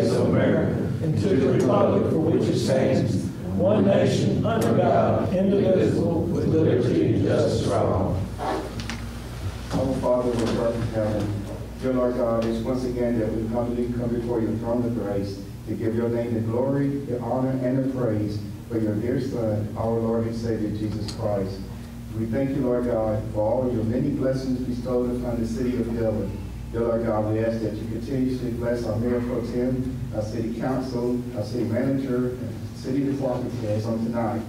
States of America, and to the republic for which it stands, one nation, under God, indivisible, with liberty and justice for all. Our Father, who art in heaven, dear Lord God, it's once again that we come before your throne of grace to give your name the glory, the honor, and the praise for your dear Son, our Lord and Savior, Jesus Christ. We thank you, Lord God, for all your many blessings bestowed upon the city of Dillon. Dear Lord God, we ask that you continuously bless our Mayor Pro Tem, our City Council, our City Manager, and City Department heads on tonight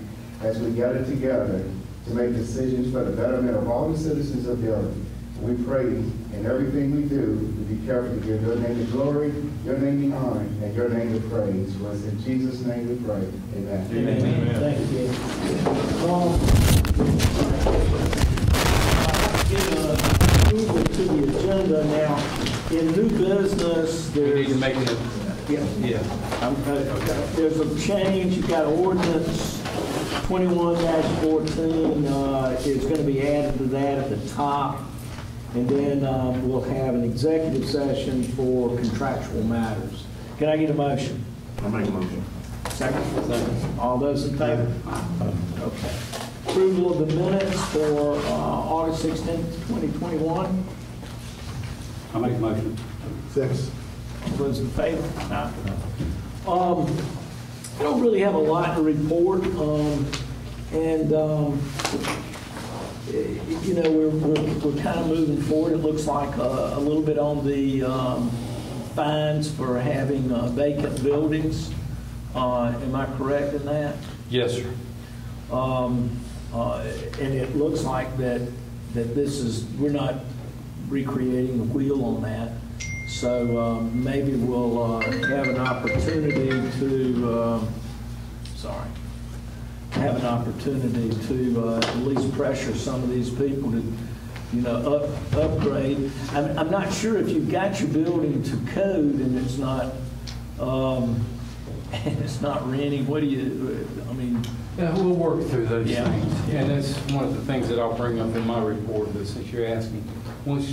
as we gather together to make decisions for the betterment of all the citizens of Dillon. We pray in everything we do to be careful to give your name the glory, your name the honor, and your name the praise. For it's in Jesus' name we pray. Amen. Amen. Amen. Thank you. Approval to the agenda now. In new business, We need to there's make it. there's a change. You've got ordinance 21-14 is going to be added to that at the top. And then we'll have an executive session for contractual matters. Can I get a motion? I'll make a motion. Second. All those in favor? Okay. Approval of the minutes for August 16th, 2021. I'll make a motion. Second. All those in favor? No. I don't really have a lot to report, you know, we're kind of moving forward. It looks like a little bit on the fines for having vacant buildings. Am I correct in that? Yes, sir. And it looks like that this is, we're not recreating the wheel on that. So maybe we'll have an opportunity to, have an opportunity to at least pressure some of these people to, you know, upgrade. I'm not sure if you've got your building to code and it's not renting. What do you? I mean. Yeah, we'll work through those Yeah. things. And that's one of the things that I'll bring up in my report. That since you're asking, once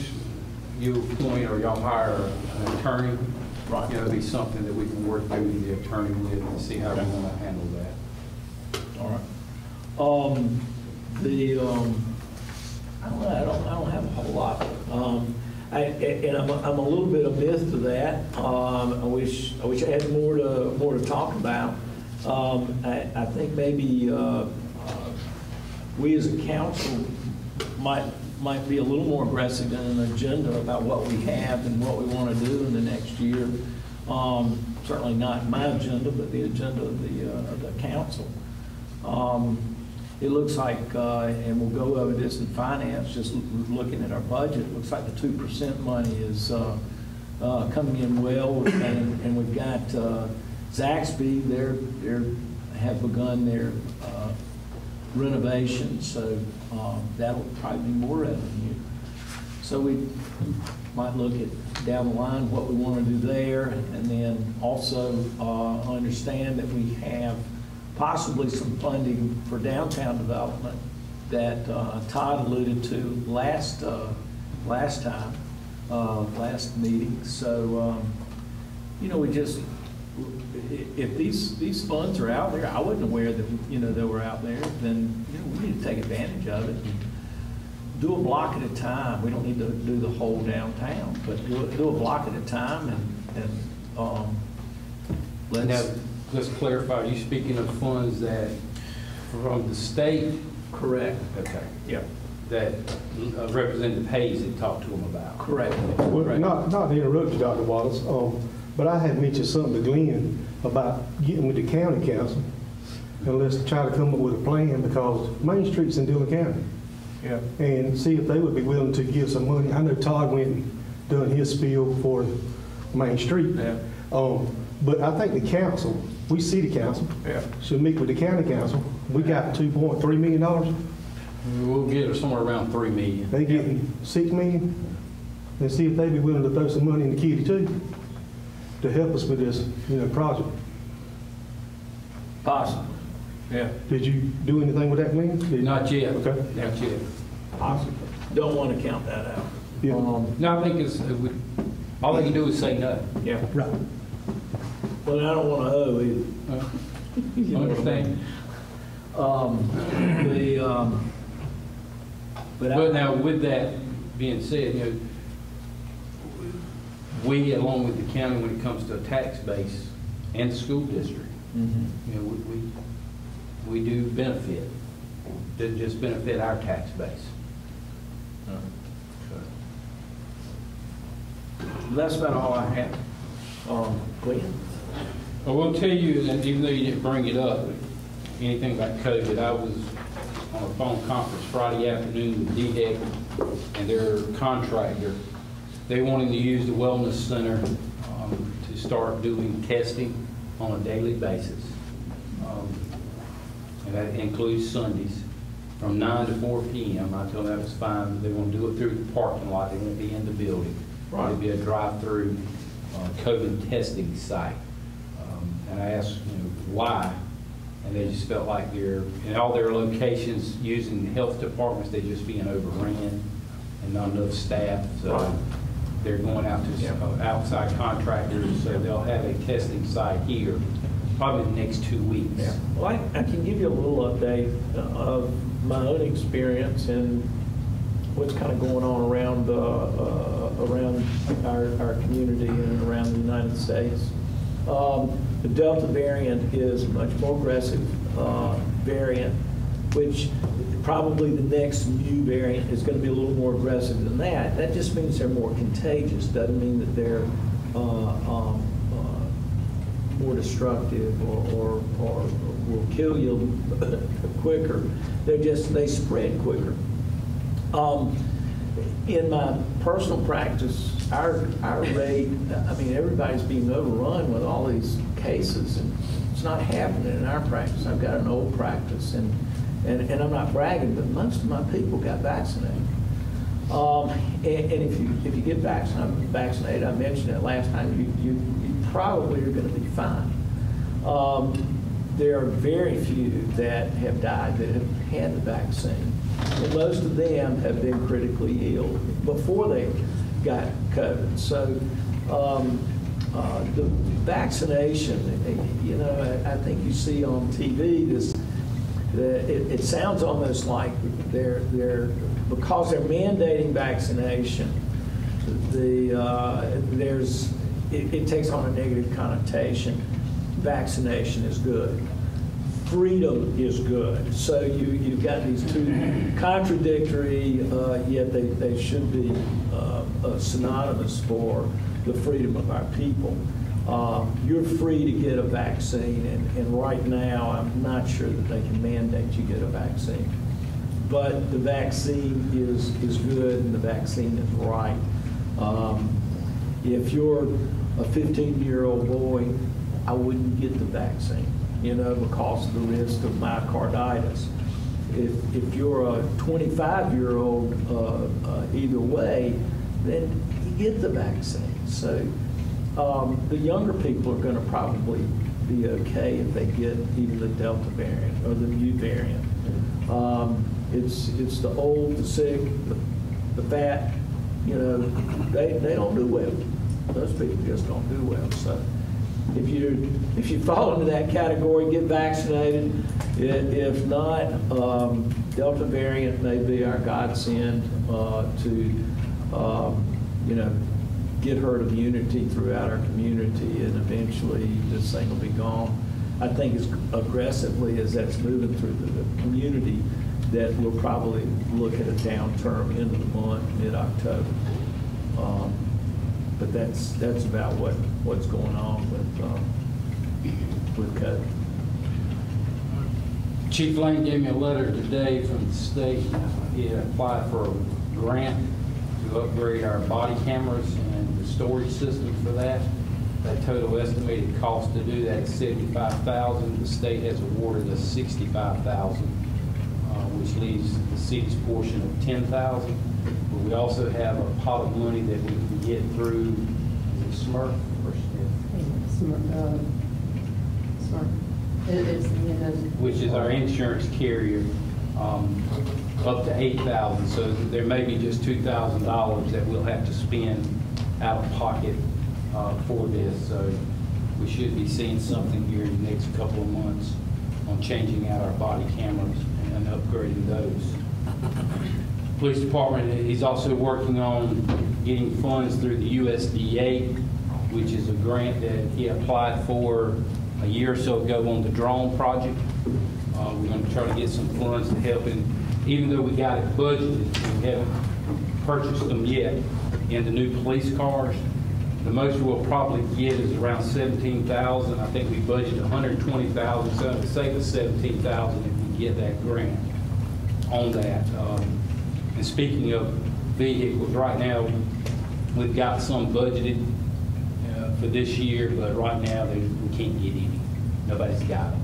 you appoint or y'all hire an attorney, Right. you know, it'll be something that we can work through with the attorney with and see how we want to handle that. All right. I don't have a whole lot. And I'm a little bit amiss to that. I wish I had more to talk about. I think maybe we as a council might be a little more aggressive in an agenda about what we have and what we want to do in the next year. Certainly not my agenda, but the agenda of the council. It looks like, and we'll go over this in finance, just looking at our budget, it looks like the 2% money is coming in well, and we've got Zaxby, they have begun their renovation, so that'll probably be more revenue. So we might look at down the line what we want to do there, and then also understand that we have possibly some funding for downtown development that Todd alluded to last meeting. So, you know, if these funds are out there, I wasn't aware that, you know, they were out there, then, you know, we need to take advantage of it and do a block at a time. We don't need to do the whole downtown, but do a block at a time and Now, let's clarify, are you speaking of funds that from the state? Correct. Okay. Yeah. That Representative Hayes had talked to them about? Correct. Well, Correct. not to interrupt you, Dr. Wallace, but I had mentioned something to Glenn about getting with the county council and let's try to come up with a plan, because Main Street's in Dillon County. Yeah. And see if they would be willing to give some money. I know Todd went and done his spiel for Main Street. Yeah. But I think the council, we city council, should meet with the county council. We got $2.3 million. We'll get somewhere around $3 million. They getting $6 million. And see if they'd be willing to throw some money in the kitty too to help us with this, you know, project. Possible. Yeah. Did you do anything with that, Glenn? Not yet. Okay. Not yet. Possible. Don't want to count that out. Yeah. No, I think all they can do is say no. Yeah. Right. Well, I don't want to owe either. You know what I mean? understand. But now, with that being said, you know, we, along with the county, when it comes to a tax base and the school district, Mhm. you know, we do benefit, to just benefit our tax base. That's about all I have. Glenn? I will tell you that even though you didn't bring it up, anything about COVID, I was on a phone conference Friday afternoon with DHEC and their contractor. They wanted to use the wellness center to start doing testing on a daily basis. And that includes Sundays from 9 to 4 p.m. I told them that was fine. They want to do it through the parking lot. They won't be in the building. Right. It'll be a drive-through COVID testing site. And I asked, you know, why, and they just felt like they're, in all their locations, using the health departments, they're just being overrun and not enough staff. So they're going out to outside contractors, so they'll have a testing site here probably the next 2 weeks. Yeah. Well, I can give you a little update of my own experience and what's kind of going on around our community and around the United States. The Delta variant is a much more aggressive variant, which probably the next new variant is going to be a little more aggressive than that. That just means they're more contagious. Doesn't mean that they're more destructive or will kill you quicker. They spread quicker. In my personal practice, our rate, I mean, everybody's being overrun with all these cases, and it's not happening in our practice. I've got an old practice, and I'm not bragging, but most of my people got vaccinated. And if you get vaccinated, I mentioned it last time, you probably are going to be fine. There are very few that have died that have had the vaccine. And most of them have been critically ill before they got COVID. So the vaccination, you know, I think you see on TV this. It sounds almost like they're because they're mandating vaccination. It takes on a negative connotation. Vaccination is good. Freedom is good. So you've got these two contradictory, yet they should be synonymous for the freedom of our people. You're free to get a vaccine, and right now I'm not sure that they can mandate you get a vaccine. But the vaccine is good, and the vaccine is right. If you're a 15-year-old boy, I wouldn't get the vaccine, you know, because of the risk of myocarditis. If you're a 25-year-old, either way, then you get the vaccine. So the younger people are going to probably be okay if they get even the Delta variant or the new variant. It's the old, the sick, the fat, you know, they don't do well. Those people just don't do well. So if you fall into that category, get vaccinated. If not, Delta variant may be our godsend to you know, get herd immunity throughout our community, and eventually this thing will be gone. I think as aggressively as that's moving through the community, that we'll probably look at a downturn into the month, mid-October. But that's about what's going on with COVID. Chief Lane gave me a letter today from the state. He had applied for a grant to upgrade our body cameras and the storage system for that. That total estimated cost to do that is $75,000. The state has awarded us $65,000, which leaves the city's portion of $10,000. But we also have a pot of money that we can get through, is it Smurf or Smith? Smart. It's, you know, Which is our insurance carrier, up to $8,000. So there may be just $2,000 that we'll have to spend out of pocket for this. So we should be seeing something here in the next couple of months on changing out our body cameras and upgrading those. Police Department, he's also working on getting funds through the USDA, which is a grant that he applied for a year or so ago on the drone project. We're going to try to get some funds to help him, even though we got it budgeted, we haven't purchased them yet in the new police cars. The most we'll probably get is around $17,000. I think we budgeted $120,000, so it'll save us $17,000 if we get that grant on that. And speaking of vehicles, right now we've got some budgeted for this year, but right now we can't get any. Nobody's got them.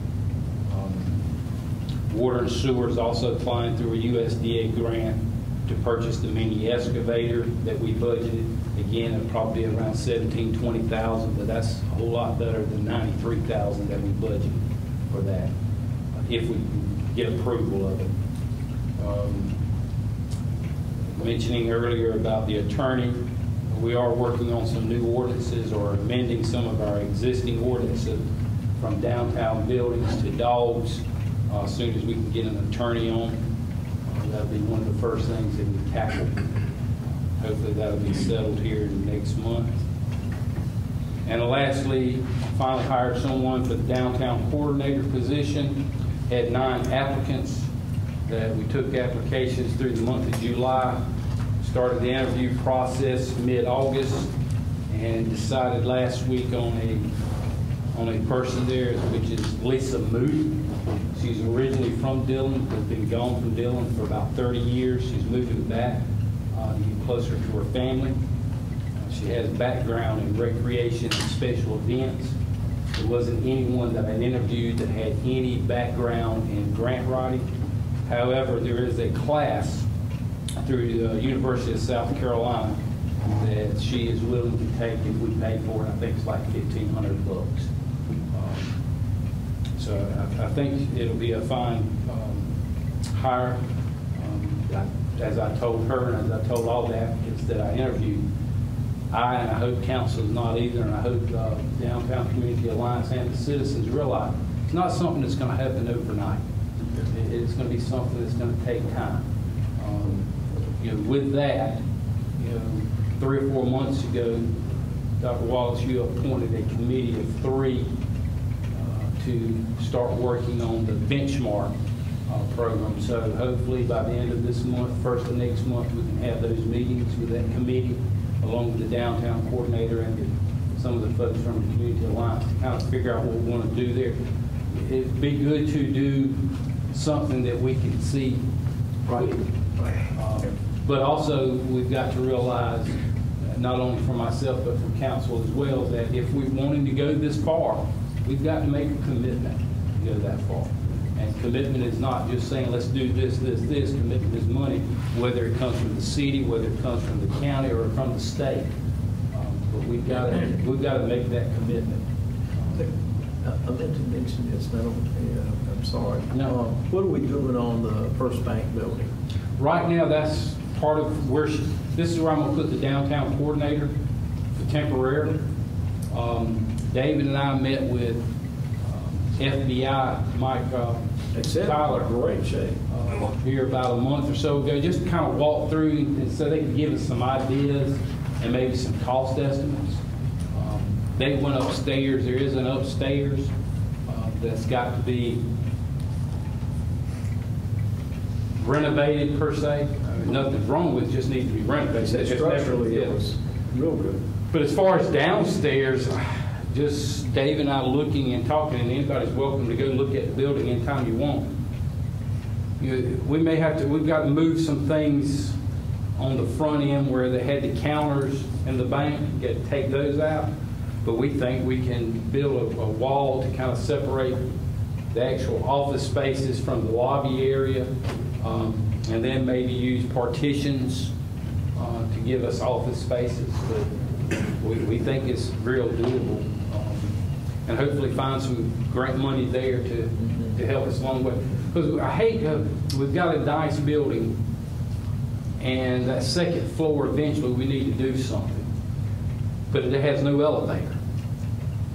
Water and sewer is also applying through a USDA grant to purchase the mini excavator that we budgeted. Again, it'll probably be around $17,000, $20,000, but that's a whole lot better than $93,000 that we budgeted for that, if we get approval of it. Mentioning earlier about the attorney, we are working on some new ordinances or amending some of our existing ordinances from downtown buildings to dogs. As soon as we can get an attorney on, that'll be one of the first things that we tackle. Hopefully that'll be settled here in the next month. And lastly, finally hired someone for the downtown coordinator position. Had 9 applicants that we took applications through the month of July. Started the interview process mid-August and decided last week on a person there, which is Lisa Moody. She's originally from Dillon, has been gone from Dillon for about 30 years. She's moving back to get closer to her family. She has a background in recreation and special events. There wasn't anyone that I interviewed that had any background in grant writing. However, there is a class through the University of South Carolina that she is willing to take if we pay for it. I think it's like $1,500. So I think it'll be a fine hire. As I told her and as I told all the applicants that I interviewed, and I hope council's not either, and I hope Downtown Community Alliance and the citizens realize it's not something that's going to happen overnight. It's going to be something that's going to take time. With that, 3 or 4 months ago, Dr. Wallace, you appointed a committee of 3 to start working on the benchmark program. So hopefully by the end of this month, first of next month, we can have those meetings with that committee, along with the downtown coordinator and some of the folks from the Community Alliance to kind of figure out what we want to do there. It'd be good to do something that we can see. Right. But also, we've got to realize, not only for myself, but for council as well, that if we're wanting to go this far, we've got to make a commitment to go that far. And commitment is not just saying, let's do this, this, this. Commitment is money, whether it comes from the city, whether it comes from the county, or from the state. But we've got to make that commitment. I meant to mention this, and I'm sorry. No. What are we doing on the First Bank building? Right now, that's part of where this is where I'm going to put the downtown coordinator temporarily. David and I met with FBI Mike Tyler. Great shape. Here about a month or so ago, just kind of walk through and so they can give us some ideas and maybe some cost estimates. They went upstairs. There is an upstairs that's got to be renovated per se. Nothing's wrong with it, just needs to be renovated. Structurally, it was real good. But as far as downstairs, just Dave and I looking and talking, and anybody's welcome to go look at the building anytime you want. We may have to, we've got to move some things on the front end where they had the counters in the bank, got to take those out. But we think we can build a wall to kind of separate the actual office spaces from the lobby area, and then maybe use partitions to give us office spaces. But we think it's real doable, and hopefully find some grant money there to help us along the way. Because I hate we've got a nice building, and that second floor eventually we need to do something, but it has no elevator.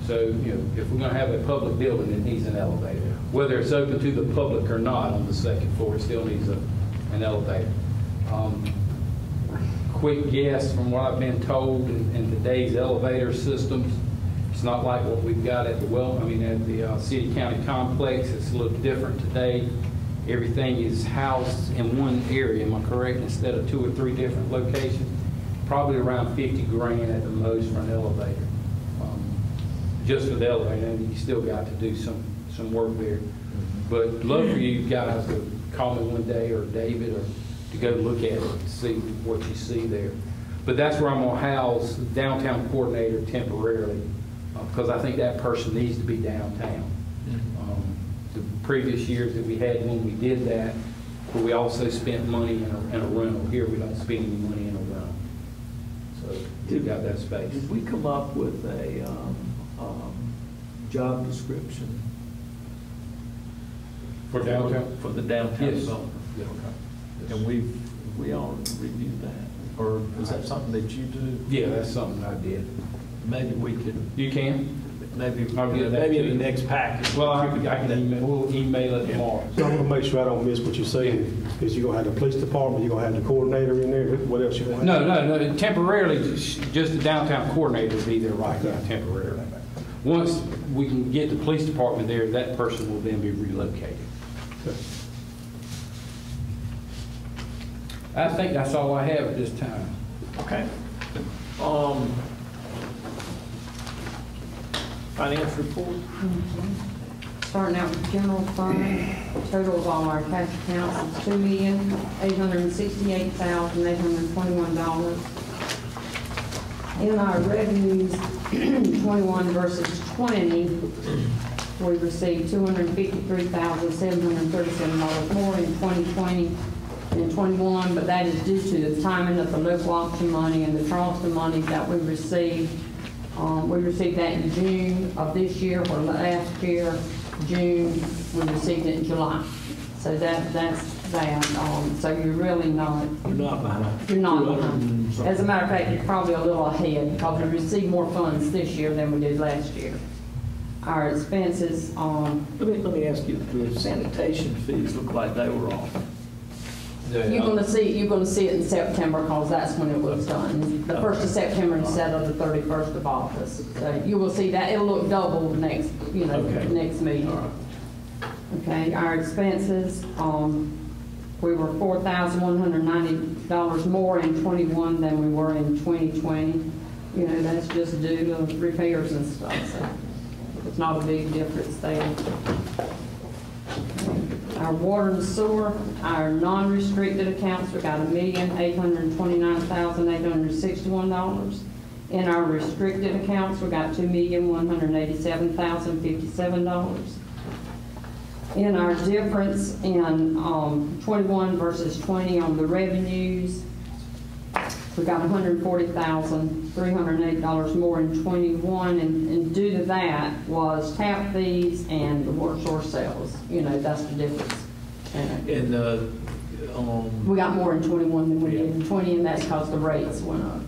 So, if we're gonna have a public building, it needs an elevator. Whether it's open to the public or not on the second floor, it still needs an elevator. Quick guess from what I've been told in today's elevator systems, it's not like what we've got at the city county complex. It's a little different today. Everything is housed in one area, am I correct? Instead of 2 or 3 different locations. Probably around 50 grand at the most for an elevator. Just for the elevator, and you still got to do some work there. But love for you guys to call me one day, or David, or to go look at it and see what you see there. But that's where I'm gonna house the downtown coordinator temporarily, because I think that person needs to be downtown. The previous years that we had when we did that, but we also spent money in a rental. Here we don't spend any money in a rental. So we've got that space. Did we come up with a job description For downtown? for the downtown Yes. zone? Yeah, okay. And we all reviewed that, or is that something that you do? Yeah, that's something I did. Maybe we could, You can? maybe I'll get that maybe to in the you. next package. Well, I can email, we'll email it tomorrow. So I'm gonna make sure I don't miss what you're saying, because you're gonna have the police department, you're gonna have the coordinator in there, what else you want? No, temporarily, just the downtown coordinator will be there right now, temporarily. Once we can get the police department there, that person will then be relocated. I think that's all I have at this time. Okay. Finance report? Starting out with general fund, total of all our cash accounts is $2,868,821. In our revenues, 21 versus 20, we received $253,737 more in 2020 than 21, but that is due to the timing of the local option money and the Charleston money that we received. We received that in June of this year, where last year, June, we received it in July. So that's that. So you're really not. You're not behind. You're not behind. As a matter of fact, you're probably a little ahead, because we received more funds this year than we did last year. Our expenses, Let me ask you, the sanitation fees look like they were off. you're gonna see it in September, because that's when it was done. The 1st of September instead of the 31st of August. So you will see that, it'll look double next, Okay. next meeting. All right. Okay, our expenses, we were $4,190 more in 21 than we were in 2020. That's just due to repairs and stuff, so it's not a big difference there. Our water and sewer, our non-restricted accounts, we got $1,829,861. In our restricted accounts, we got $2,187,057. In our difference in 21 versus 20 on the revenues, we got $140,308 more in 21, and due to that was tap fees and the water source sales. That's the difference. And We got more in 21 than we did in 20, and that's because the rates went up.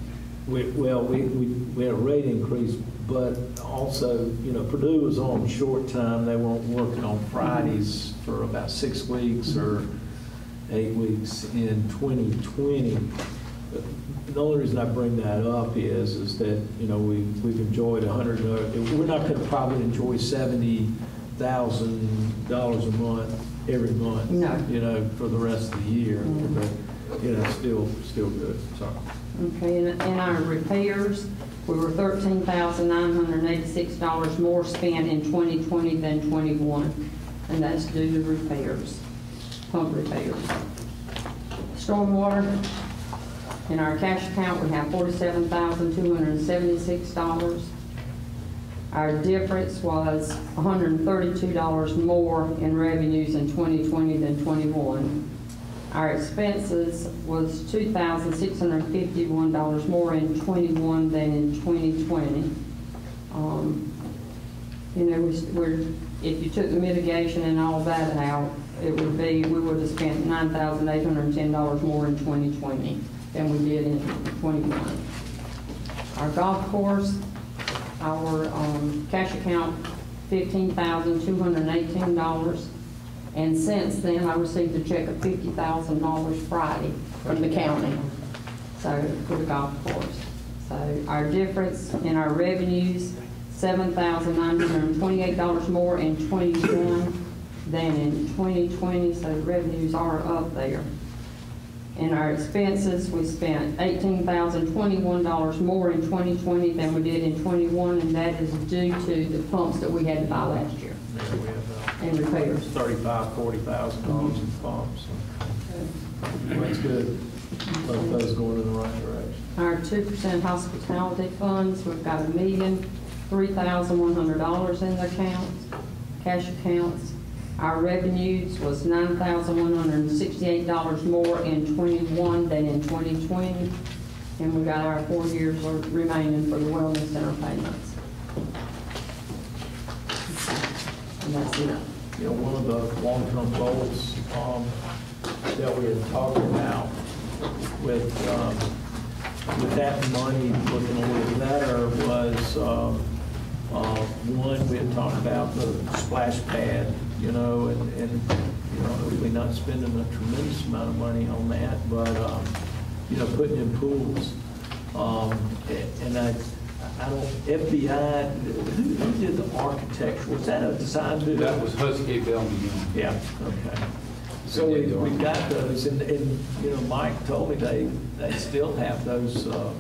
we had a rate increase, but also, Purdue was on short time. They weren't working on Fridays for about 6 weeks or 8 weeks in 2020. The only reason I bring that up is that, we've enjoyed we're not going to probably enjoy $70,000 a month every month. No. For the rest of the year. But, still good. Sorry. Okay, in our repairs, we were $13,986 more spent in 2020 than 21, and that's due to repairs, pump repairs. Stormwater, in our cash account, we have $47,276. Our difference was $132 more in revenues in 2020 than 21. Our expenses was $2,651 more in 21 than in 2020. If you took the mitigation and all that out, we would have spent $9,810 more in 2020 than we did in 21. Our golf course, Our cash account, $15,218. And since then, I received a check of $50,000 Friday from the county, so for the golf course. So our difference in our revenues, $7,928 more in '21 than in 2020, so revenues are up there. In our expenses, we spent $18,021 more in 2020 than we did in '21, and that is due to the pumps that we had to buy last year Yeah, we have and repairs. $35,000-$40,000 in pumps. That's good. Both those going in the right direction. Our 2% hospitality funds, we've got $1,003,100 in the accounts, cash accounts. Our revenues was $9,168 more in '21 than in 2020. And we got our 4 years remaining for the wellness center payments. And that's it. You know, one of the long-term goals that we had talked about with that money looking a little better was, one, we had talked about the splash pad, you know, and you know, we're not spending a tremendous amount of money on that, but, you know, putting in pools. And I don't, FBI, who did the architecture? Was that a design bid? That was Husky Bellman. Yeah, okay. So we got those, and you know, Mike told me they still have those floor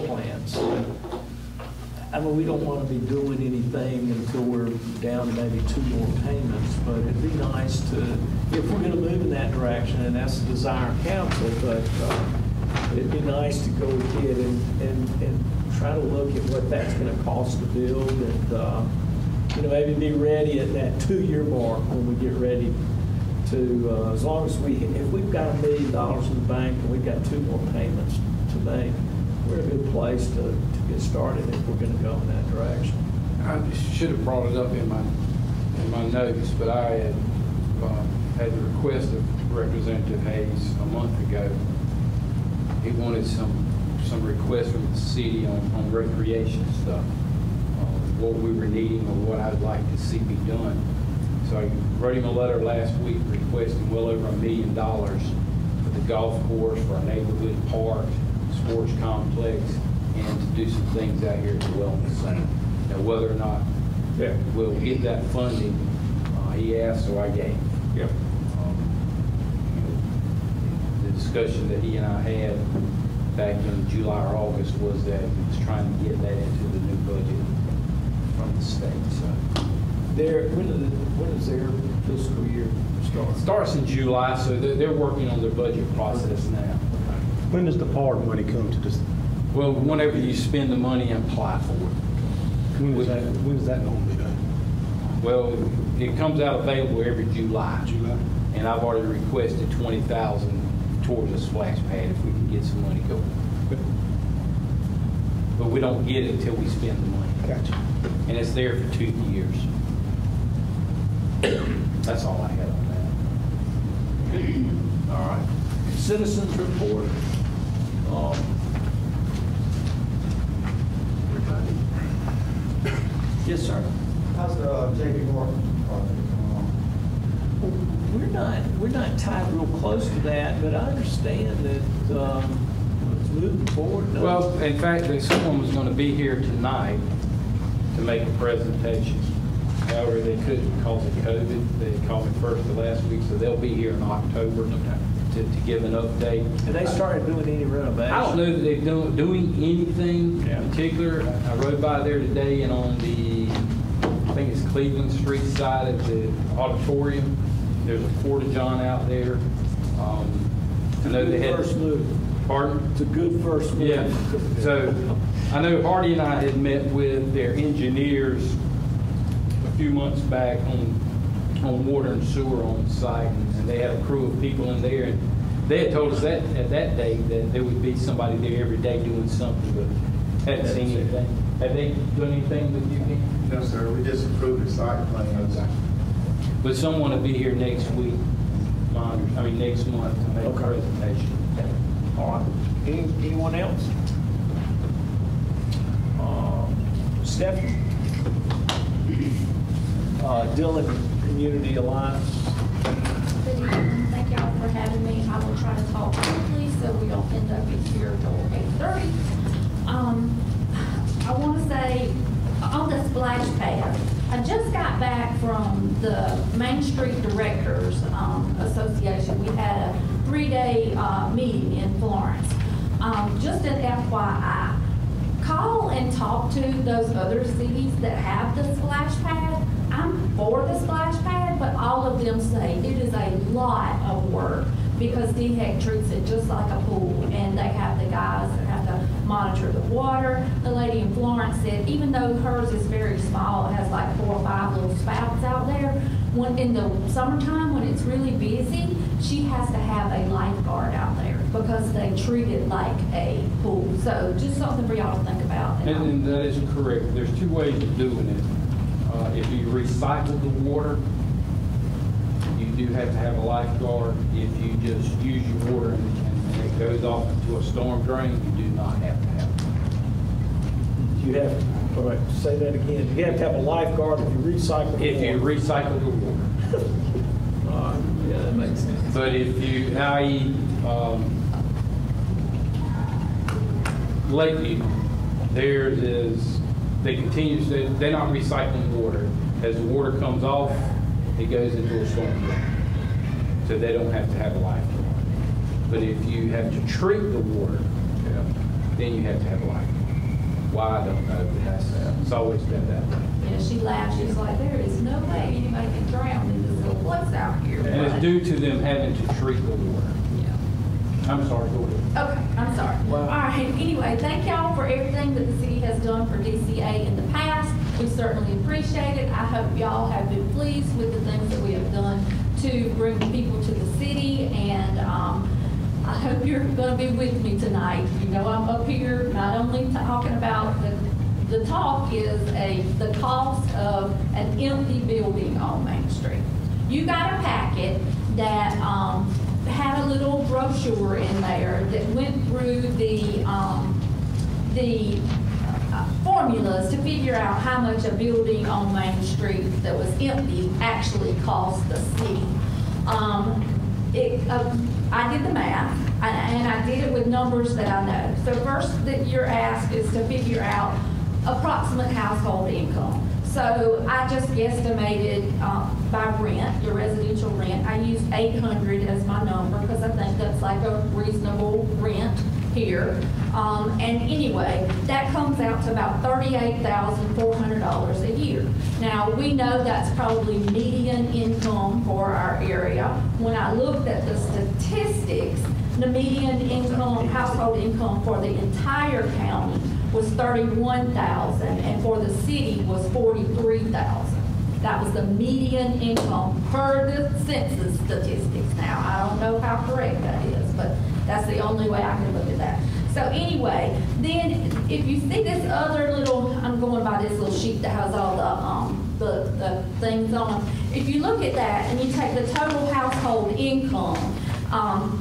plans. I mean, we don't want to be doing anything until we're down to maybe 2 more payments, but it'd be nice to, if we're going to move in that direction, and that's the desire of council, but it'd be nice to go ahead and try to look at what that's going to cost to build, and you know, maybe be ready at that 2-year mark when we get ready to, as long as if we've got $1 million in the bank and we've got 2 more payments to make, we're in a good place to get started if we're going to go in that direction. I should have brought it up in my notes, but I had the request of Representative Hayes a month ago. He wanted some requests from the city on recreation stuff, what we were needing or what I'd like to see be done. So I wrote him a letter last week requesting well over $1 million for the golf course, for our neighborhood park, sports complex, and to do some things out here at the wellness center. Now, whether or not we'll get that funding, he asked, so I gave. Yep. The discussion that he and I had back in July or August was that he was trying to get that into the new budget from the state. So when does their fiscal year start? it starts in July, so they're working on their budget process now. When does the PARD money come to this? Well, whenever you spend the money and apply for it. When is that normally done? Well, it comes out available every July. July? And I've already requested $20,000 towards a splash pad if we can get some money going. But we don't get it until we spend the money. Gotcha. And it's there for 2 years. That's all I had on that. All right. Citizens report. Yes, sir. How's the JP Morgan project? We're not tied real close to that, but I understand that it's moving forward. No? Well, in fact, someone was going to be here tonight to make a presentation. However, they couldn't because of COVID. They called me first of last week, so they'll be here in October to give an update. And they started doing any renovation? I don't know that they're doing anything in particular. I rode by there today, and on the, I think it's Cleveland Street side of the auditorium, there's a porta-john out there. I know they had first move. Pardon? It's a good first move. Yeah. So I know Hardy and I had met with their engineers a few months back on water and sewer on site, and they had a crew of people in there, and they had told us that at that date that there would be somebody there every day doing something, but hadn't seen anything. Have they done anything with you? No, sir. We just approved the site plan. But someone will be here next week, next month to make a presentation. All right. Anyone else? Stephanie? Dillon Community Alliance. Good evening. Thank y'all for having me. I will try to talk quickly so we don't end up here till 8:30. I want to say on the splash pad, I just got back from the Main Street Directors Association. We had a 3-day meeting in Florence. Just an FYI, call and talk to those other cities that have the splash pad. I'm for the splash pad, but all of them say it is a lot of work because DHEC treats it just like a pool, and they have the guys that have to monitor the water. The lady in Florence said even though hers is very small, it has like 4 or 5 little spouts out there, when in the summertime when it's really busy, she has to have a lifeguard out there because they treat it like a pool. So just something for y'all to think about. And that is correct. There's 2 ways of doing it. If you recycle the water, you do have to have a lifeguard. If you just use your water and it goes off into a storm drain, you do not have to have it. You have, all right, say that again. You have to have a lifeguard if you recycle. If you recycle the water. All right, yeah, that makes sense. But if you, i.e., Lakeview, theirs is, they continue to, they're not recycling water. As the water comes off, it goes into a storm drain. So they don't have to have a lifeguard. But if you have to treat the water, then you have to have a lifeguard. Why, I don't know, but that's, it's always been that way. Yeah, she laughed. She's like, there is no way anybody can drown in this little place out here. And it's due to them having to treat the water. Yeah. I'm sorry, go ahead. Okay, I'm sorry. Wow. All right, anyway, thank y'all for everything that the city has done for DCA in the past. We certainly appreciate it. I hope y'all have been pleased with the things that we have done to bring people to the city, and I hope you're going to be with me tonight. You know, I'm up here not only talking about the talk is the cost of an empty building on Main Street. You got a packet that had a little brochure in there that went through the formulas to figure out how much a building on Main Street that was empty actually cost the city. I did the math, and I did it with numbers that I know. So first that you're asked is to figure out approximate household income. So I just guesstimated by rent, your residential rent. I used 800 as my number because I think that's like a reasonable rent here. And anyway, that comes out to about $38,400 a year. Now, we know that's probably median income for our area. When I looked at the statistics, the median income, household income for the entire county was $31,000, and for the city was $43,000. That was the median income per the census statistics. Now, I don't know how correct that is, but that's the only way I can look at that. So anyway, then if you see this other little, I'm going by this little sheet that has all the things on them. If you look at that and you take the total household income,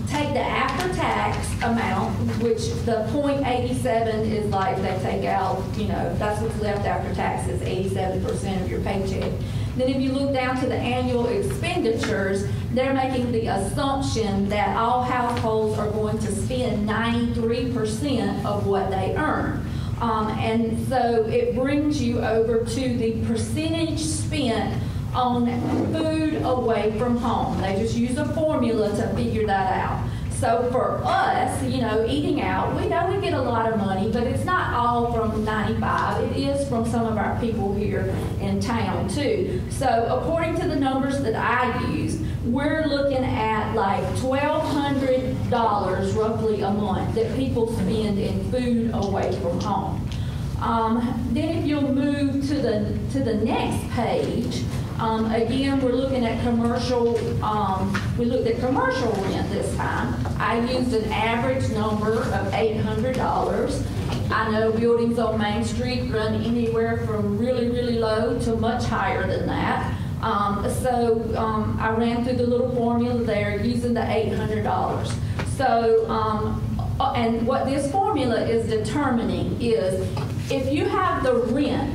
take the after-tax amount, which the .87 is like they take out, you know, that's what's left after taxes, 87% of your paycheck. Then if you look down to the annual expenditures, they're making the assumption that all households are going to spend 93% of what they earn. And so it brings you over to the percentage spent on food away from home. They just use a formula to figure that out. So for us, you know, eating out, we know we get a lot of money, but it's not all from 95. It is from some of our people here in town too. So according to the numbers that I use, we're looking at like $1,200 roughly a month that people spend in food away from home. Then if you'll move to the next page, again, we're looking at commercial, we looked at commercial rent this time. I used an average number of $800. I know buildings on Main Street run anywhere from really, really low to much higher than that. I ran through the little formula there using the $800. So, and what this formula is determining is if you have the rent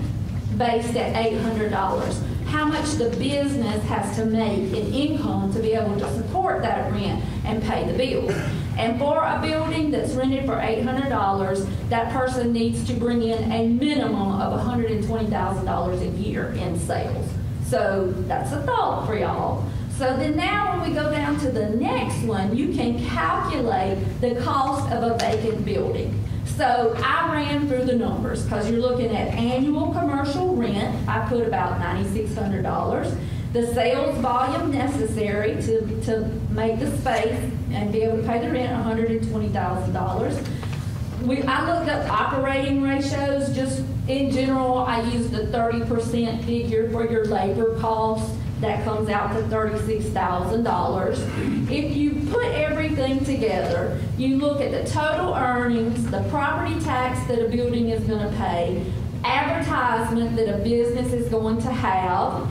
based at $800. How much the business has to make in income to be able to support that rent and pay the bills. And for a building that's rented for $800, that person needs to bring in a minimum of $120,000 a year in sales. So that's a thought for y'all. So then now when we go down to the next one, you can calculate the cost of a vacant building. So I ran through the numbers because you're looking at annual commercial rent. I put about $9,600. The sales volume necessary to make the space and be able to pay the rent, $120,000. I looked up operating ratios. Just in general, I used the 30% figure for your labor costs. That comes out to $36,000. If you put everything together, you look at the total earnings, the property tax that a building is going to pay, advertisement that a business is going to have,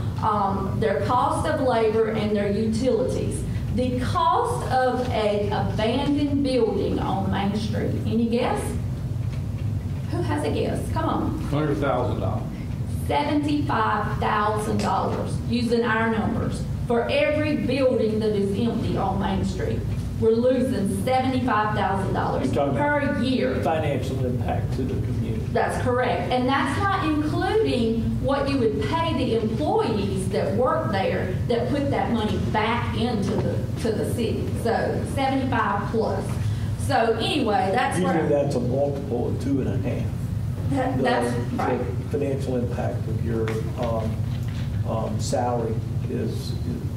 their cost of labor, and their utilities. The cost of an abandoned building on Main Street. Any guess? Who has a guess? Come on. $100,000. $75,000 using our numbers for every building that is empty on Main Street. We're losing $75,000 per year. Financial impact to the community. That's correct. And that's not including what you would pay the employees that work there that put that money back into the city. So 75 plus. So anyway, that's Usually where that's a multiple of 2.5. that's right. The financial impact of your salary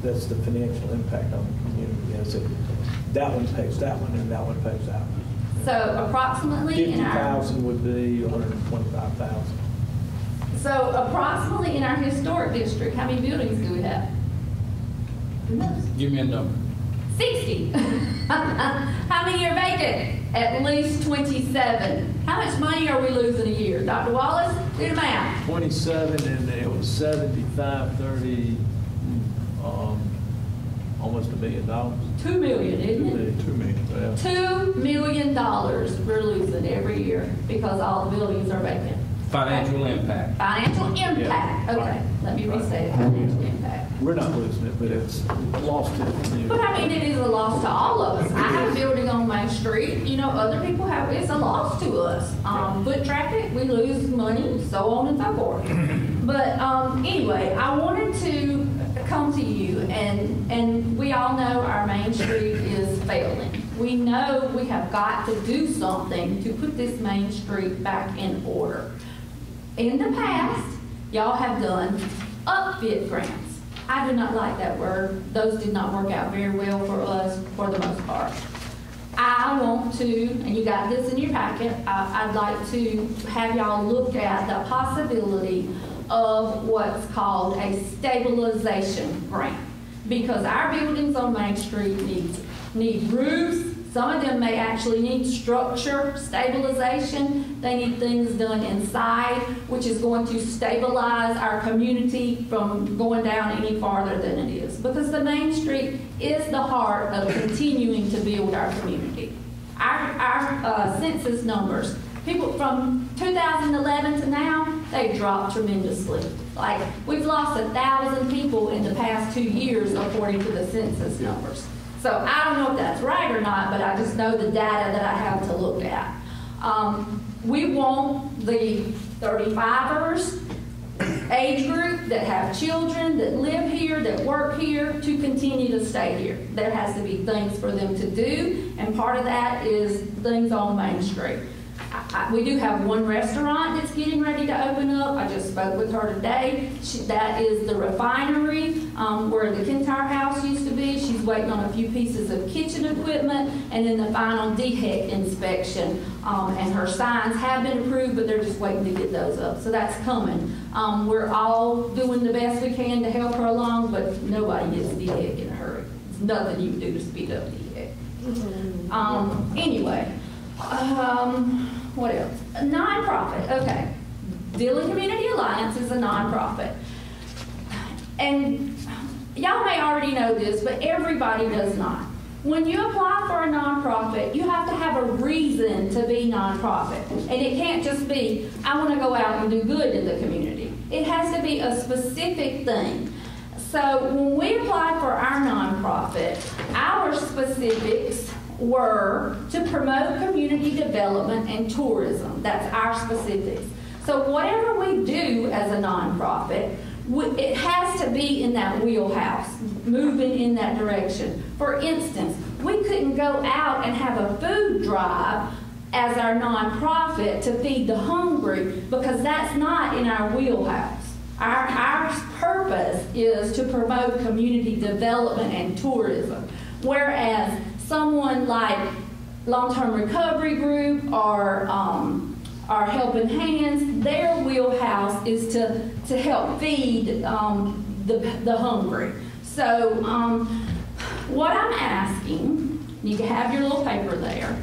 that's the financial impact on the community. As that one pays that one, and that one pays that one. So approximately in our 50,000 would be 125,000. So approximately in our historic district, how many buildings do we have? Who knows? Give me a number. 60. How many are vacant? At least 27. How much money are we losing a year? Dr. Wallace, do the math. 27, and it was 75, 30, almost $1 million. $2 million, isn't it? $2 million, yeah. $2 million we're losing every year because all the buildings are vacant. Financial impact. Financial impact. Yeah. Okay, let me restate it. Financial impact. We're not losing it, but it's lost to the community. But I mean, it is a loss to all of us. I have a building on Main Street. You know, other people have. It's a loss to us. Foot traffic, we lose money, so on and so forth. But anyway, I wanted to come to you, and we all know our Main Street is failing. We know we have got to do something to put this Main Street back in order. In the past, y'all have done upfit grants. I do not like that word. Those did not work out very well for us for the most part. I want to, and you got this in your packet, I'd like to have y'all look at the possibility of what's called a stabilization grant. Because our buildings on Main Street need roofs. Some of them may actually need structure stabilization. They need things done inside, which is going to stabilize our community from going down any farther than it is. Because the Main Street is the heart of continuing to build our community. Our census numbers, people from 2011 to now, they've dropped tremendously. Like, we've lost 1,000 people in the past 2 years according to the census numbers. So I don't know if that's right or not, but I just know the data that I have to look at. We want the 35ers age group that have children, that live here, that work here, to continue to stay here. There has to be things for them to do, and part of that is things on Main Street. We do have one restaurant that's getting ready to open up. I just spoke with her today. That is the refinery where the Kintyre House used to be. She's waiting on a few pieces of kitchen equipment and then the final DHEC inspection. And her signs have been approved, but they're just waiting to get those up. So that's coming. We're all doing the best we can to help her along, but nobody gets DHEC in a hurry. There's nothing you can do to speed up DHEC. Anyway. What else? A nonprofit. Okay. Dillon Community Alliance is a nonprofit. And y'all may already know this, but everybody does not. When you apply for a nonprofit, you have to have a reason to be nonprofit. And it can't just be, I want to go out and do good in the community. It has to be a specific thing. So when we applied for our nonprofit, our specifics were to promote community development and tourism. That's our specifics. So whatever we do as a nonprofit, it has to be in that wheelhouse, moving in that direction. For instance, we couldn't go out and have a food drive as our nonprofit to feed the hungry because that's not in our wheelhouse. Our purpose is to promote community development and tourism, whereas someone like Long-Term Recovery Group or our Helping Hands, their wheelhouse is to help feed the hungry. So what I'm asking, you can have your little paper there,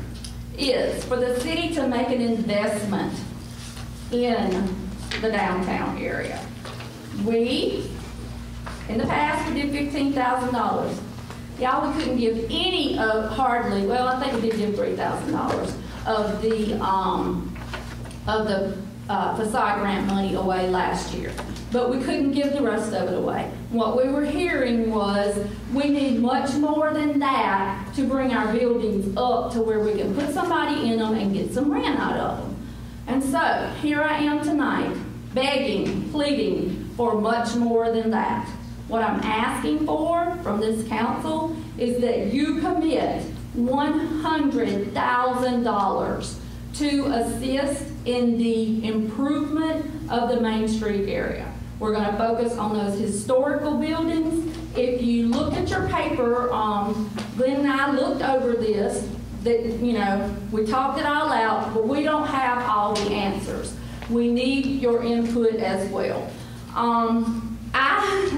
is for the city to make an investment in the downtown area. We, in the past, we did $15,000. Y'all, we couldn't give any of hardly, well, I think we did give $3,000 of the facade grant money away last year. But we couldn't give the rest of it away. What we were hearing was we need much more than that to bring our buildings up to where we can put somebody in them and get some rent out of them. And so here I am tonight begging, pleading for much more than that. What I'm asking for from this council is that you commit $100,000 to assist in the improvement of the Main Street area. We're going to focus on those historical buildings. If you look at your paper, Glenn and I looked over this, we talked it all out, but we don't have all the answers. We need your input as well. I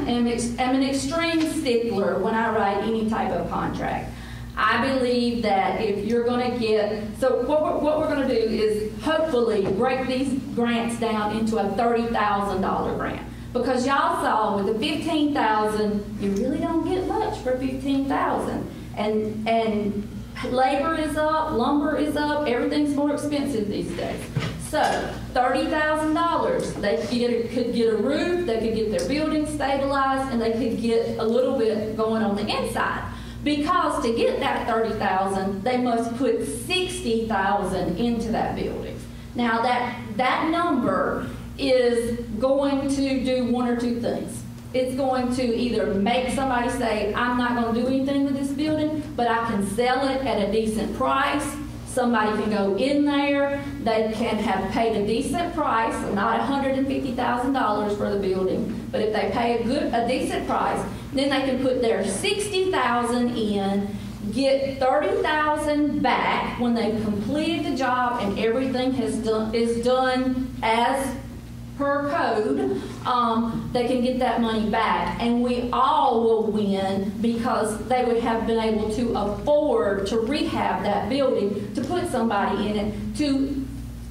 am an extreme stickler when I write any type of contract. I believe that if you're going to get, so what we're going to do is hopefully break these grants down into a $30,000 grant. Because y'all saw with the $15,000, you really don't get much for $15,000. And labor is up, lumber is up, everything's more expensive these days. So $30,000, they could get a roof, they could get their building stabilized, and they could get a little bit going on the inside. Because to get that $30,000, they must put $60,000 into that building. Now that number is going to do one or two things. It's going to either make somebody say, I'm not going to do anything with this building, but I can sell it at a decent price. Somebody can go in there, they can have paid a decent price, not $150,000 for the building, but if they pay a decent price, then they can put their $60,000 in, get $30,000 back when they've completed the job and everything is done as per code. They can get that money back, and we all will win because they would have been able to afford to rehab that building, to put somebody in it,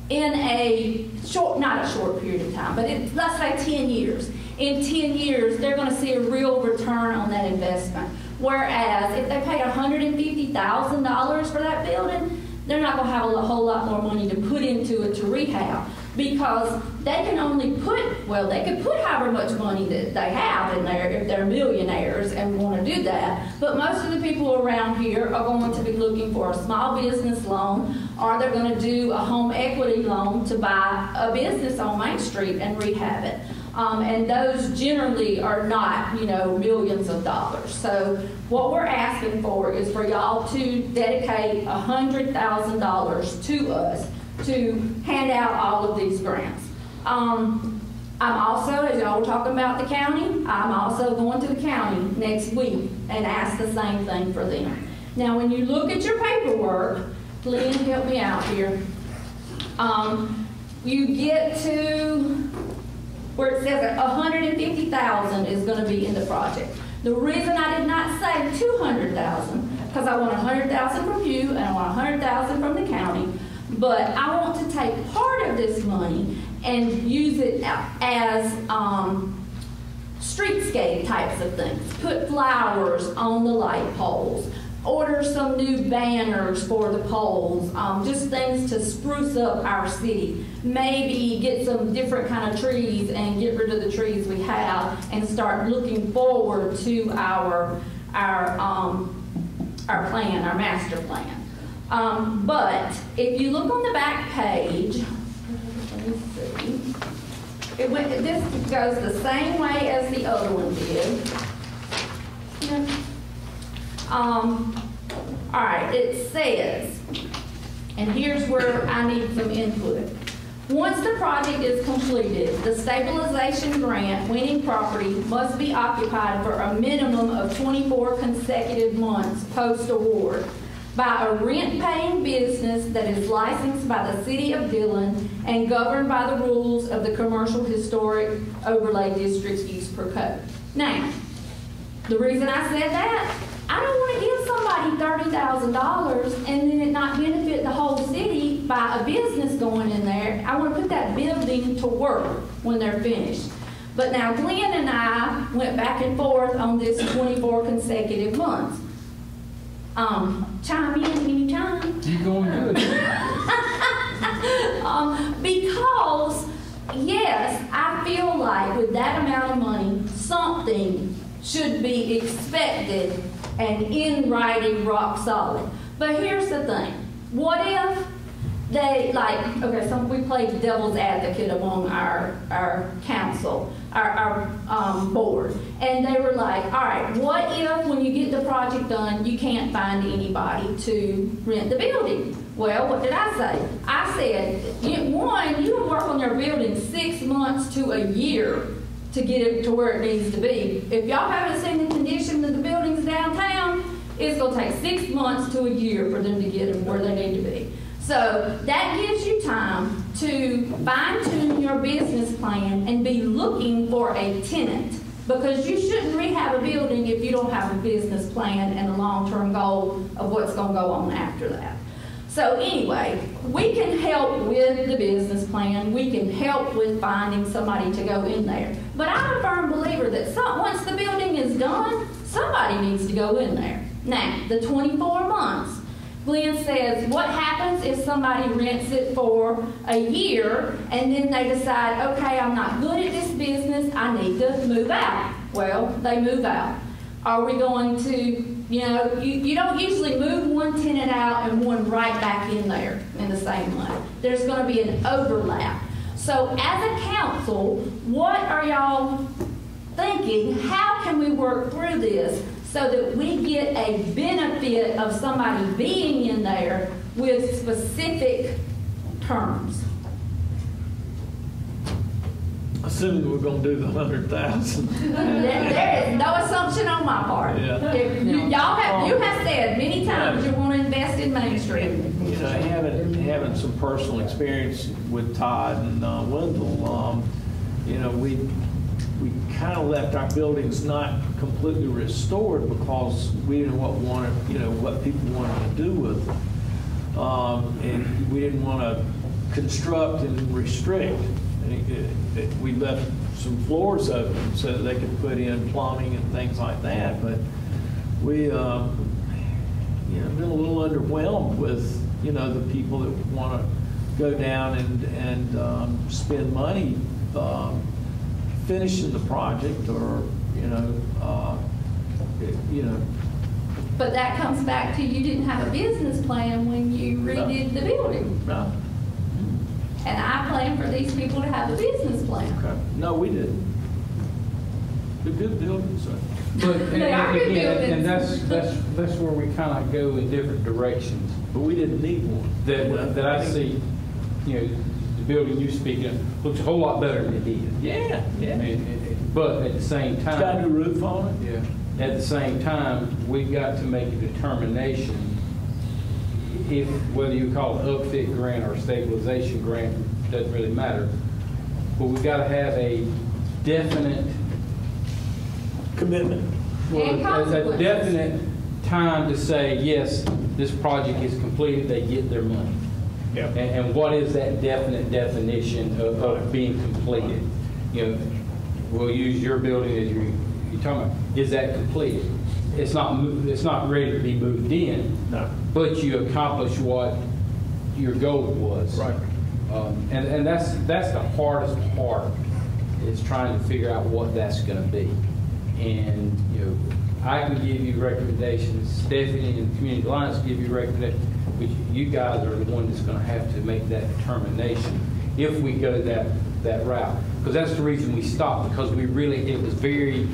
in a short, not a short period of time, but let's say 10 years. In 10 years, they're going to see a real return on that investment. Whereas if they paid $150,000 for that building, they're not going to have a whole lot more money to put into it to rehab, because they can only put, well, they could put however much money that they have in there if they're millionaires and want to do that. But most of the people around here are going to be looking for a small business loan, or they're going to do a home equity loan to buy a business on Main Street and rehab it. And those generally are not, millions of dollars. So what we're asking for is for y'all to dedicate $100,000 to us to hand out all of these grants. I'm also, as y'all were talking about the county, I'm also going to the county next week and ask the same thing for them. Now, when you look at your paperwork, Glenn, help me out here. You get to where it says that $150,000 is going to be in the project. The reason I did not say $200,000, because I want $100,000 from you and I want $100,000 from the county, but I want to take part of this money and use it as streetscape types of things. Put flowers on the light poles, order some new banners for the poles, just things to spruce up our city. Maybe get some different kind of trees and get rid of the trees we have and start looking forward to our plan, our master plan. But if you look on the back page, let me see. This goes the same way as the other one did. Yeah. All right, it says, and here's where I need some input. Once the project is completed, the stabilization grant winning property must be occupied for a minimum of 24 consecutive months post-award by a rent-paying business that is licensed by the City of Dillon and governed by the rules of the Commercial Historic Overlay District's use per code. Now, the reason I said that, I don't want to give somebody $30,000 and then it not benefit the whole city by a business going in there. I want to put that building to work when they're finished. But now Glenn and I went back and forth on this 24 consecutive months. Chime in anytime. You going good? Because, yes, I feel like with that amount of money, something should be expected and in writing, rock solid. But here's the thing. What if they, like, okay, so we played devil's advocate among our council, our board, and they were like, all right, what if when you get the project done, you can't find anybody to rent the building? Well, what did I say? I said, one, you would work on your building 6 months to a year to get it to where it needs to be. If y'all haven't seen the condition of the buildings downtown, it's going to take 6 months to a year for them to get them where they need to be. So that gives you time to fine-tune your business plan and be looking for a tenant, because you shouldn't rehab a building if you don't have a business plan and a long-term goal of what's going to go on after that. So anyway, we can help with the business plan. We can help with finding somebody to go in there. But I'm a firm believer that once the building is done, somebody needs to go in there. Now, the 24 months. Glenn says, what happens if somebody rents it for a year and then they decide, okay, I'm not good at this business, I need to move out? Well, they move out. Are we going to, you don't usually move one tenant out and one right back in there in the same month. There's going to be an overlap. So as a council, what are y'all thinking? How can we work through this so that we get a benefit of somebody being in there with specific terms? Assuming we're going to do the 100,000. There is no assumption on my part. Yeah. You have said many times you want to invest in Main Street. Having some personal experience with Todd and Wendell, we kind of left our buildings not completely restored because we didn't what people wanted to do with them, and we didn't want to construct and restrict. We left some floors open so that they could put in plumbing and things like that. But we, been a little underwhelmed with, the people that want to go down and spend money finishing the project or, But that comes back to you didn't have a business plan when you redid the building. No. And I plan for these people to have a business plan. Okay. No, we didn't. They're good buildings. But They are good and buildings. that's where we kind of go in different directions. But we didn't need one. That I see, the building you speak of looks a whole lot better than it did. Yeah, yeah. But at the same It's got a time, new roof on it. yeah. At the same time, we've got to make a determination if whether you call it upfit grant or stabilization grant, doesn't really matter. But we've got to have a definite Commitment. And a consequences. definite time to say, yes, this project is completed, they get their money. Yeah. And what is that definite definition of being completed? We'll use your building as you're talking about. Is that completed? it's not ready to be moved in, No. but you accomplish what your goal was. Right. And that's the hardest part, is trying to figure out what that's going to be. And, you know, I can give you recommendations, Stephanie and the Community Alliance give you recommendations, but you guys are the one that's going to have to make that determination if we go that route. Because that's the reason we stopped, because it was very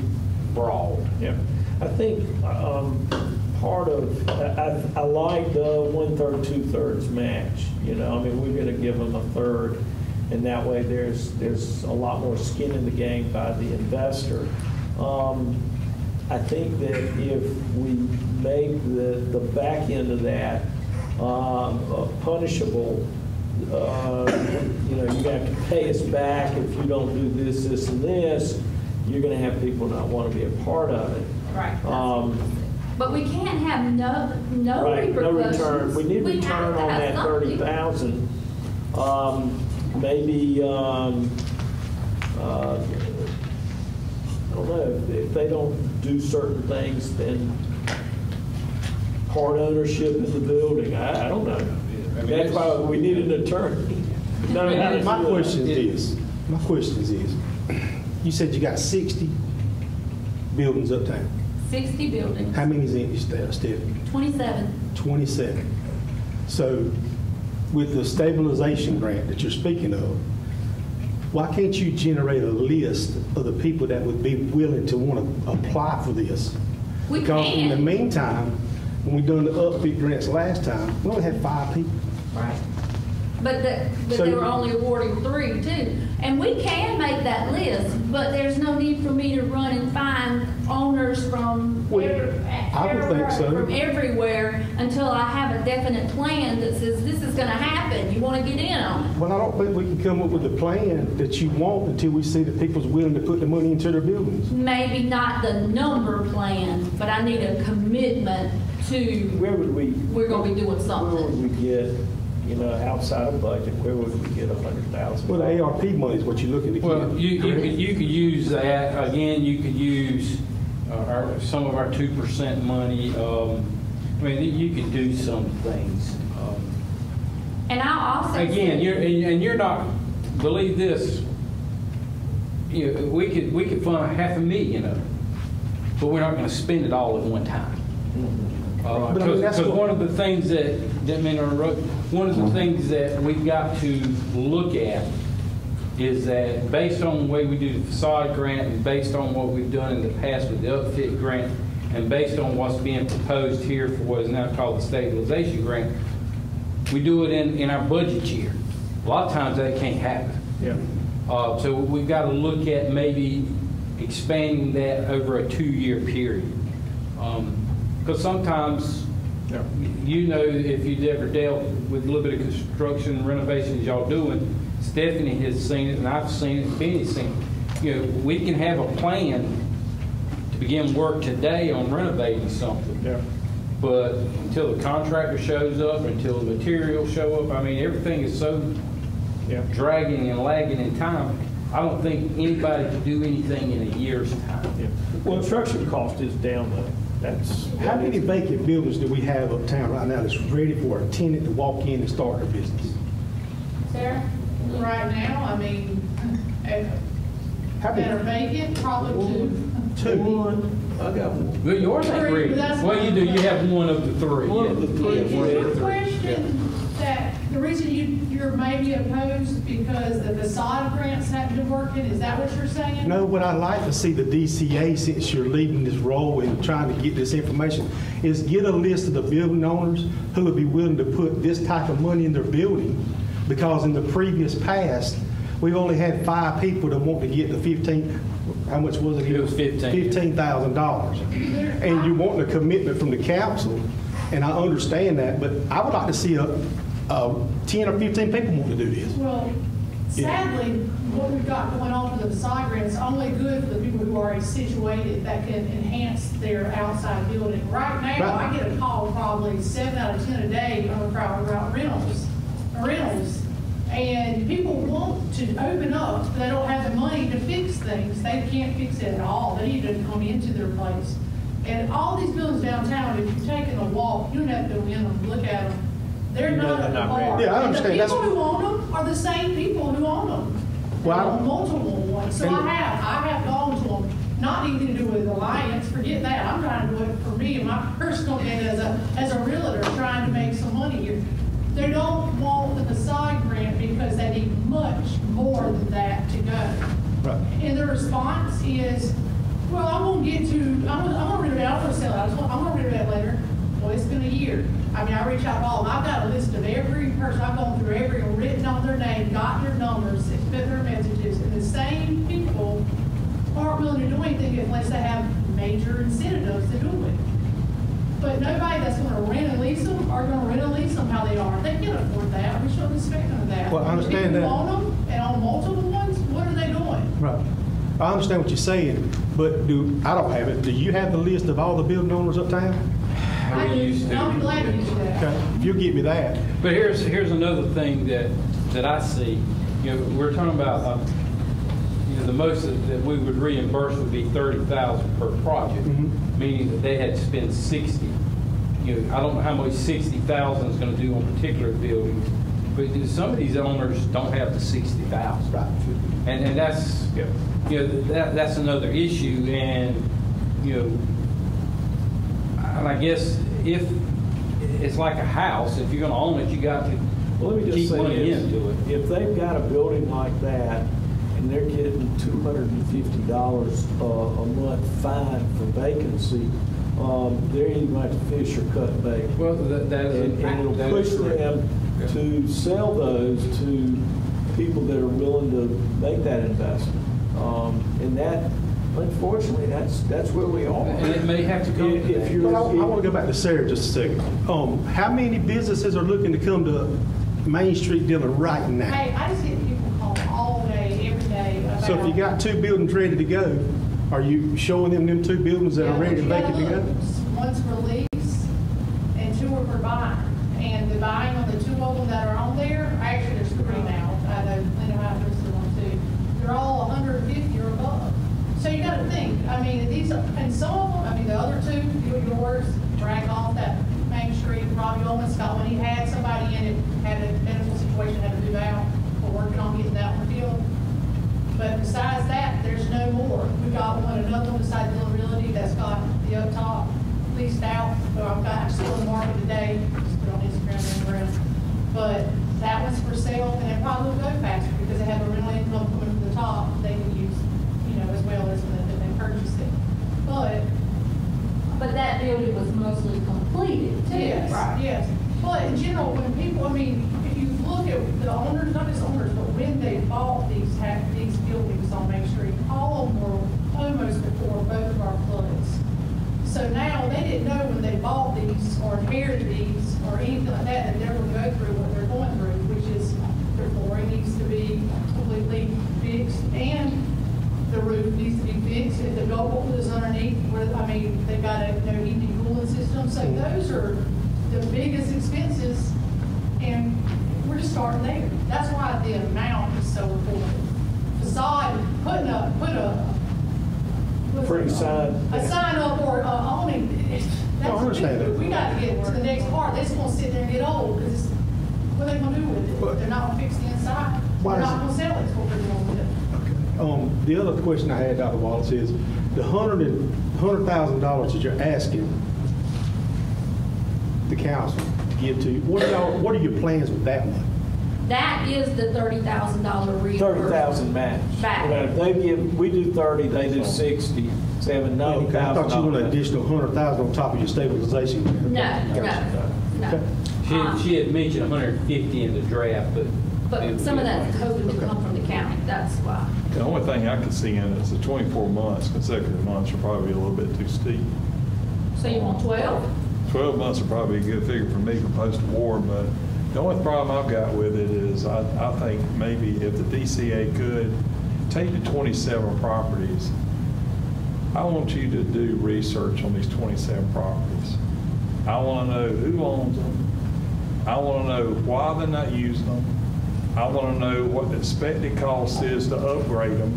broad. Yeah, I think part of, I like the 1/3, 2/3 match, you know, I mean, we're gonna give them a third, and that way there's a lot more skin in the game by the investor. I think that if we make the back end of that punishable, you know, you got to pay us back if you don't do this, this, and this, you're going to have people not want to be a part of it. Right. But we can't have no Right, no repercussions. return. We need return on that 30,000. Maybe, I don't know, if they don't do certain things, then part ownership in the building, I don't know. That's why we need an attorney. My question is this. You said you got 60 buildings uptown. 60 buildings, How many is empty, Stephanie? 27. 27. So with the stabilization grant that you're speaking of, why can't you generate a list of the people that would be willing to want to apply for this? We Because in the can. meantime, when we done the upfit grants last time, we only had 5 people. Right. But So- they were only awarding 3 too. And we can make that list, but there's no need for me to run and find owners from Well, I would think so. from everywhere until I have a definite plan that says this is gonna happen. You wanna get in on it? Well, I don't think we can come up with the plan that you want until we see that people's willing to put the money into their buildings. Maybe not the number plan, but I need a commitment to, Where would we? we're gonna be doing Where would something. we get, you know, outside of budget, where would we get 100,000? Well, the ARP money is what you're looking to get. Well, you could use that, again, you could use some of our 2% money. I mean, you could do some things. And I also. Again, you're not, believe this, you know, we could fund $500,000 of it, but we're not going to spend it all at one time. But I mean, that's Because what- one of the things one of the things that we've got to look at is that based on the way we do the facade grant and based on what we've done in the past with the upfit grant and based on what's being proposed here for what is now called the stabilization grant, we do it in our budget year. A lot of times that can't happen. Yeah. So we've got to look at maybe expanding that over a 2-year period. Because sometimes, Yeah. you know, if you've ever dealt with a little bit of construction renovations y'all doing, Stephanie has seen it and I've seen it and Benny's seen it. You know, we can have a plan to begin work today on renovating something. Yeah. But until the contractor shows up, until the materials show up, I mean, everything is so Yeah. dragging and lagging in time. I don't think anybody can do anything in a year's time. Yeah. Well, construction cost is down though. That's. How many vacant buildings do we have uptown right now that's ready for a tenant to walk in and start their business? Sarah? Right now, I mean, How that are many? vacant, probably 2. One. I got one. Well, yours ain't Three, ready. but that's Well, you do, you have one of the 3. One of the 3. Is one of your the 3. question that the reason you're maybe opposed because the facade grants haven't been working, is that what you're saying? No, what I'd like to see the DCA, since you're leading this role and trying to get this information, is get a list of the building owners who would be willing to put this type of money in their building. Because in the previous past, we've only had 5 people that want to get the 15, how much was it? It was 15. $15,000. And you want a commitment from the council, and I understand that, but I would like to see a 10 or 15 people want to do this. Well, sadly, what we've got going on for the facade grant is only good for the people who are already situated that can enhance their outside building. Right now, Right. I get a call probably 7 out of 10 a day about rentals. And people want to open up, but they don't have the money to fix things. They can't fix it at all. They need to come into their place. And all these buildings downtown, if you're taking a walk, you don't have to go in them, look at them. They're You know not they're at the not par. ready. Yeah, I understand. And the That's- people who own them are the same people who own them. They Well, own multiple ones. So I have gone to them, not anything to do with Alliance, forget that. I'm trying to do it for me and my personal gain as a realtor, trying to make some money here. They don't want the facade grant because they need much more than that to go. Right. And the response is, well, I'm gonna get to, I'm gonna read it out for sale. I'm gonna read it out later. Well, it's been a year. I mean, I reach out to all of them. I've got a list of every person, I've gone through every, written on their name, got their numbers, put their messages, and the same people aren't willing to do anything unless they have major incentives to do it. But nobody that's gonna rent and lease them are gonna rent and lease them how they are. They can't afford that. We shouldn't expect them that. Well, I understand People that. who own them and own multiple ones, what are they doing? Right. I understand what you're saying, but I don't have it. Do you have the list of all the building owners uptown? I We do, used to, and I'll be glad to yeah. do that. Okay, if you'll get me that. But here's another thing that I see. You know, we're talking about, you know, the most that we would reimburse would be $30,000 per project, Mhm. meaning that they had to spend 60. You know, I don't know how much 60,000 is going to do on particular buildings, but some of these owners don't have the 60,000. Right. And that's, you know, that's another issue. And, you know, and I guess if it's like a house, if you're going to own it, you got to Well, let me just keep say money this. into it. If they've got a building like that and they're getting $250 a month fine for vacancy, they're either going to have to fish or cut bait. Well, that is And it'll that push is correct. them to sell those to people that are willing to make that investment. And that, unfortunately, that's where we are. And it may have to come to If that. you're- But I want to go back to Sarah just a second. How many businesses are looking to come to Main Street Dillon right now? Hey, I just get people calling all day, every day about. So if you got 2 buildings ready to go, are you showing them 2 buildings that are ready and vacant to go? One's for lease and 2 are for buying. And the buying on the 2 of them that are on there, actually there's 3 now. I know Linda House listed one too. They're all 150 or above. So you gotta think, I mean, these, and some of them, I mean, the other 2, yours, drag off that Main Street, Robbie Ullman's got one, he had somebody in it, had a medical situation, had to move out, we're working on getting that one filled. But besides that, there's no more. We got another one beside Dillon Realty that's got the up top leased out, so I've got, still in the market today, just put it on Instagram and everywhere. But that one's for sale, and it probably will go faster because they have a rental income coming from the top they can use, you know, as well as when they purchase it. But that building was mostly completed too. Yes, yes. But in general, when people, I mean, if you look at the owners, not just owners, but when they bought these buildings on Main Street, all of them were almost before both of our floods. So now, they didn't know when they bought these or inherited these or anything like that they're going to go through what they're going through, which is their flooring needs to be completely fixed and the roof needs to be fixed. If the gable is underneath, where, I mean, they've got a no heating and cooling system. So those are the biggest expenses, and we're just starting there. That's why the amount is so important. Facade, put a Free sign. A sign up or awning. I understand that. We got to get to the next part. They're just going to sit there and get old, because what are they going to do with it? But- They're not going to fix the inside. Why They're is not it- going to sell it, is what they're going to do. The other question I had, Dr. Wallace, is the $100,000 that you're asking the council to give to you, what are your plans with that money? That is the $30,000 reimbursement. 30,000 match. Back. If they give, we do 30, they do 60, so they have a $90,000. Okay, I thought you wanted an additional $100,000 on top of your stabilization. No, no. She had mentioned 150 in the draft, But some of that's hoping to come from the county, that's why. The only thing I could see in it is the 24 months, consecutive months are probably a little bit too steep. So you want 12? 12 months would probably be a good figure for me for post-war, but the only problem I've got with it is I think maybe if the DCA could take the 27 properties, I want you to do research on these 27 properties. I want to know who owns them. I want to know why they're not using them. I want to know what the expected cost is to upgrade them.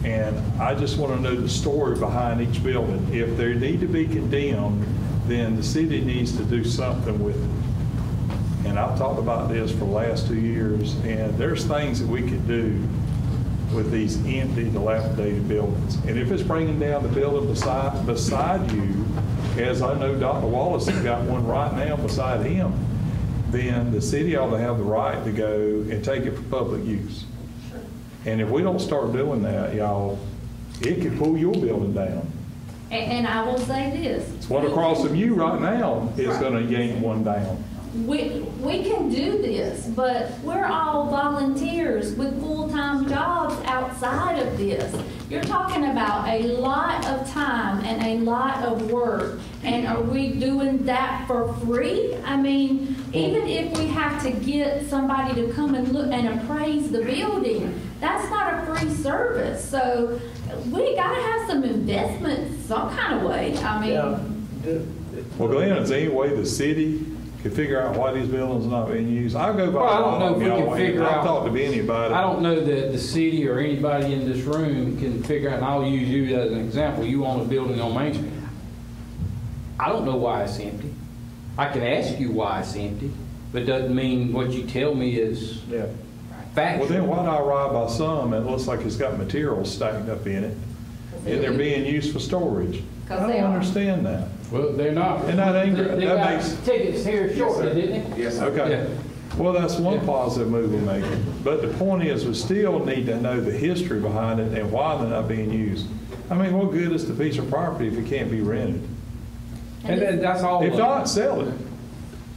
And I just want to know the story behind each building. If they need to be condemned, then the city needs to do something with it. And I've talked about this for the last 2 years, and there's things that we could do with these empty, dilapidated buildings. And if it's bringing down the building beside you, as I know Dr. Wallace has got one right now beside him, then the city ought to have the right to go and take it for public use. And if we don't start doing that, y'all, it could pull your building down. And I will say this. It's what across from you right now is going to yank one down. We can do this, but we're all volunteers with full-time jobs outside of this. You're talking about a lot of time and a lot of work. And are we doing that for free? I mean, even if we have to get somebody to come and look and appraise the building, that's not a free service. So we gotta have some investment some kind of way. I mean. Well, Glenn, is there any way the city could figure out why these buildings are not being used? I'll go by. Well, I don't know if we can figure out. I've talked to Benny about it. I don't know that the city or anybody in this room can figure out, and I'll use you as an example. You own a building on Main Street. I don't know why it's empty. I can ask you why it's empty, but doesn't mean what you tell me is factual. Well, then why do I ride by some that looks like it's got materials stacked up in it, and they're being used for storage? I don't understand that. Well, they're not. And that ain't, They that got makes. tickets here shortly, didn't they? Yes, sir. Okay. Yeah. Well, that's one positive move we're making. But the point is, we still need to know the history behind it and why they're not being used. I mean, what good is the piece of property if it can't be rented? And then that's all. If not, sell it.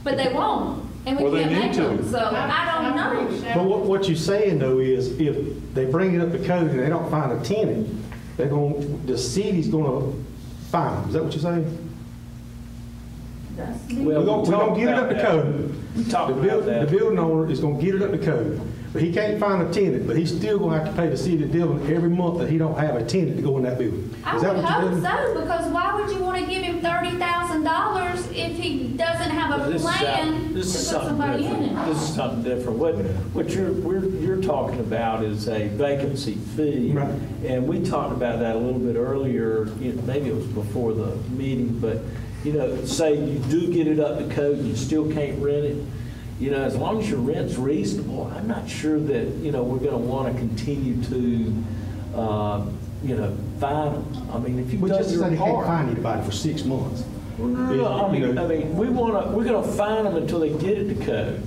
But they won't, and we Well, they can't make need to. them, so I don't know. But what you're saying though is if they bring it up to code and they don't find a tenant, the city's gonna fine them. Is that what you're saying? We're gonna get it up to code. We talked The about that. The building owner is gonna get it up to code. But he can't find a tenant, but he's still gonna have to pay the city of Dillon every month that he don't have a tenant to go in that building. I Is that would what you're hope doing? so, because why would you want to give him $30,000 if he doesn't have a plan to This put is something somebody in different. it? This is something different. What you're talking about is a vacancy fee. Right. And we talked about that a little bit earlier, maybe it was before the meeting, but, say you do get it up to code and you still can't rent it, as long as your rent's reasonable, I'm not sure that, we're going to want to continue to, fine them. I mean, if you've We done just your said he can't part. find anybody for 6 months. Well, no, I mean, we're going to fine them until they get it to code.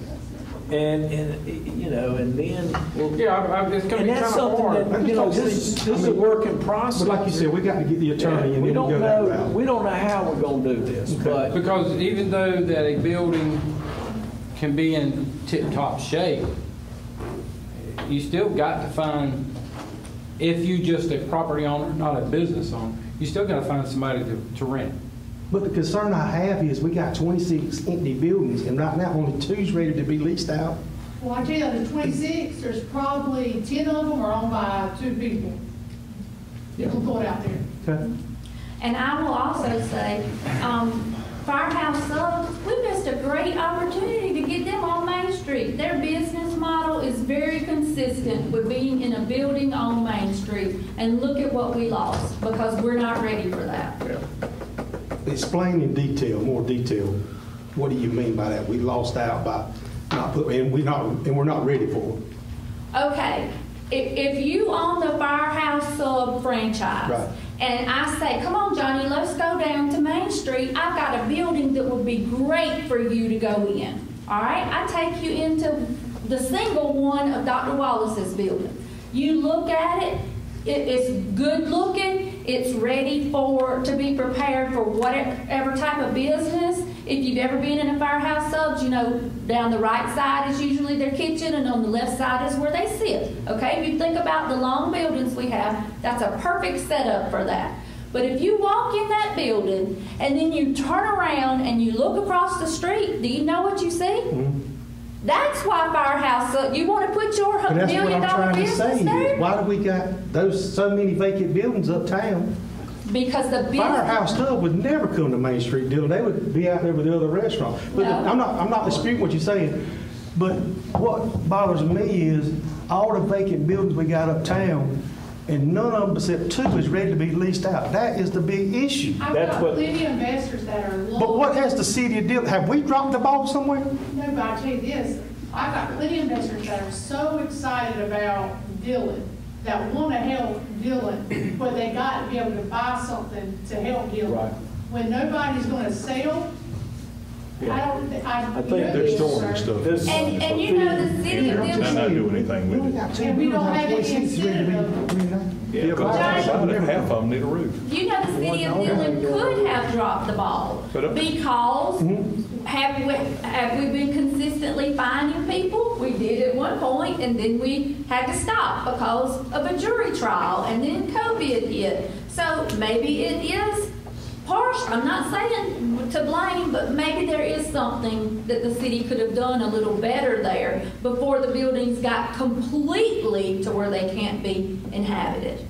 And then we'll. Yeah, it's going to And be that's kind of something hard. that, this is a work in process. But like you said, we got to get the attorney and We then don't we'll go that know, route. we don't know how we're going to do this, but. Because even though that a building can be in tip-top shape, you still got to find, if you just a property owner, not a business owner, you still got to find somebody to rent. But the concern I have is we got 26 empty buildings and right now only 2's ready to be leased out. Well, I tell you, the 26, there's probably 10 of them are owned by 2 people. You can throw it out there. Okay. And I will also say, Firehouse Subs, we missed a great opportunity to get them on Main Street. Their business model is very consistent with being in a building on Main Street. And look at what we lost, because we're not ready for that. Explain in detail, more detail, what do you mean by that? We lost out by not putting, and we're not ready for it. Okay, if you own the Firehouse Sub franchise, Right. and I say, come on, Johnny, let's go down to Main Street. I've got a building that would be great for you to go in. All right, I take you into the single one of Dr. Wallace's building. You look at it, it's good looking, it's ready to be prepared for whatever type of business. If you've ever been in a Firehouse Subs, down the right side is usually their kitchen and on the left side is where they sit. Okay, if you think about the long buildings we have, that's a perfect setup for that. But if you walk in that building and then you turn around and you look across the street, do you know what you see? Mm-hmm. That's why Firehouse, you want to put your But that's $1 what million I'm trying to business say. there? Is why do we got so many vacant buildings uptown? Because the business. Firehouse Club would never come to Main Street Dillon. They would be out there with the other restaurants. But No. I'm not disputing what you're saying. But what bothers me is all the vacant buildings we got uptown, and none of them except 2 is ready to be leased out. That is the big issue. I've That's got what- plenty of investors that are low. But what has the city of Dillon, have we dropped the ball somewhere? No, but I'll tell you this, I've got plenty of investors that are so excited about Dillon, that want to help Dillon, but they got to be able to buy something to help Dillon. Right. When nobody's going to sell, I think They're storing stuff. This- And you know, the city of And not Dillon, do anything with it. And we don't have any incentive. Yeah, but that's about it. Half of them need a roof. you know, the city of Dillon could have dropped the ball But, because have we been consistently finding people? We did at one point, and then we had to stop because of a jury trial, and then COVID hit. So maybe it is harsh. I'm not saying to blame, but maybe there is something that the city could have done a little better there before the buildings got completely to where they can't be inhabited.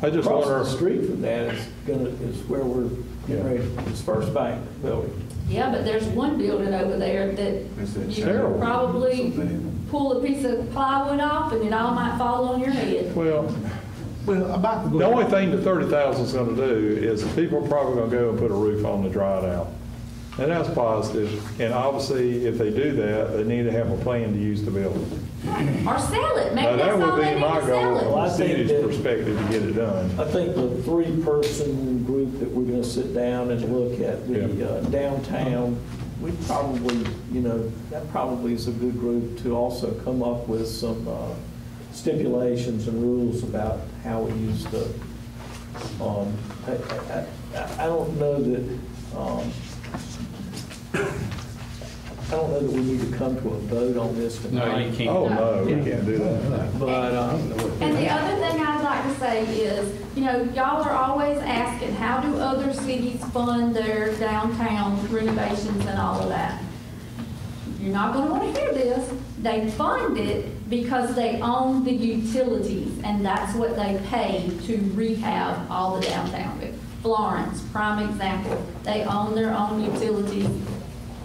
I just Across wonder, the street from that is where we're getting ready, it's First Bank building. Yeah, but there's one building over there that you terrible. could probably pull a piece of plywood off and it all might fall on your head. well, Well, about the only thing that 30,000 is going to do is people are probably going to go and put a roof on to dry it out. And that's positive. And obviously, if they do that, they need to have a plan to use the building. Or sell it, maybe Now, that that's all would they be need my to goal sell from it. the I think city's that- perspective to get it done. I think the 3-person group that we're gonna sit down and look at the downtown, we probably, that probably is a good group to also come up with some stipulations and rules about how we use the, I don't know that, I don't know that we need to come to a vote on this tonight. No, you can't. Oh, no, we can't do that. But, And the other thing I'd like to say is, y'all are always asking, how do other cities fund their downtown renovations and all of that? You're not gonna wanna hear this. They fund it because they own the utilities, and that's what they pay to rehab all the downtown. Florence, prime example, they own their own utilities,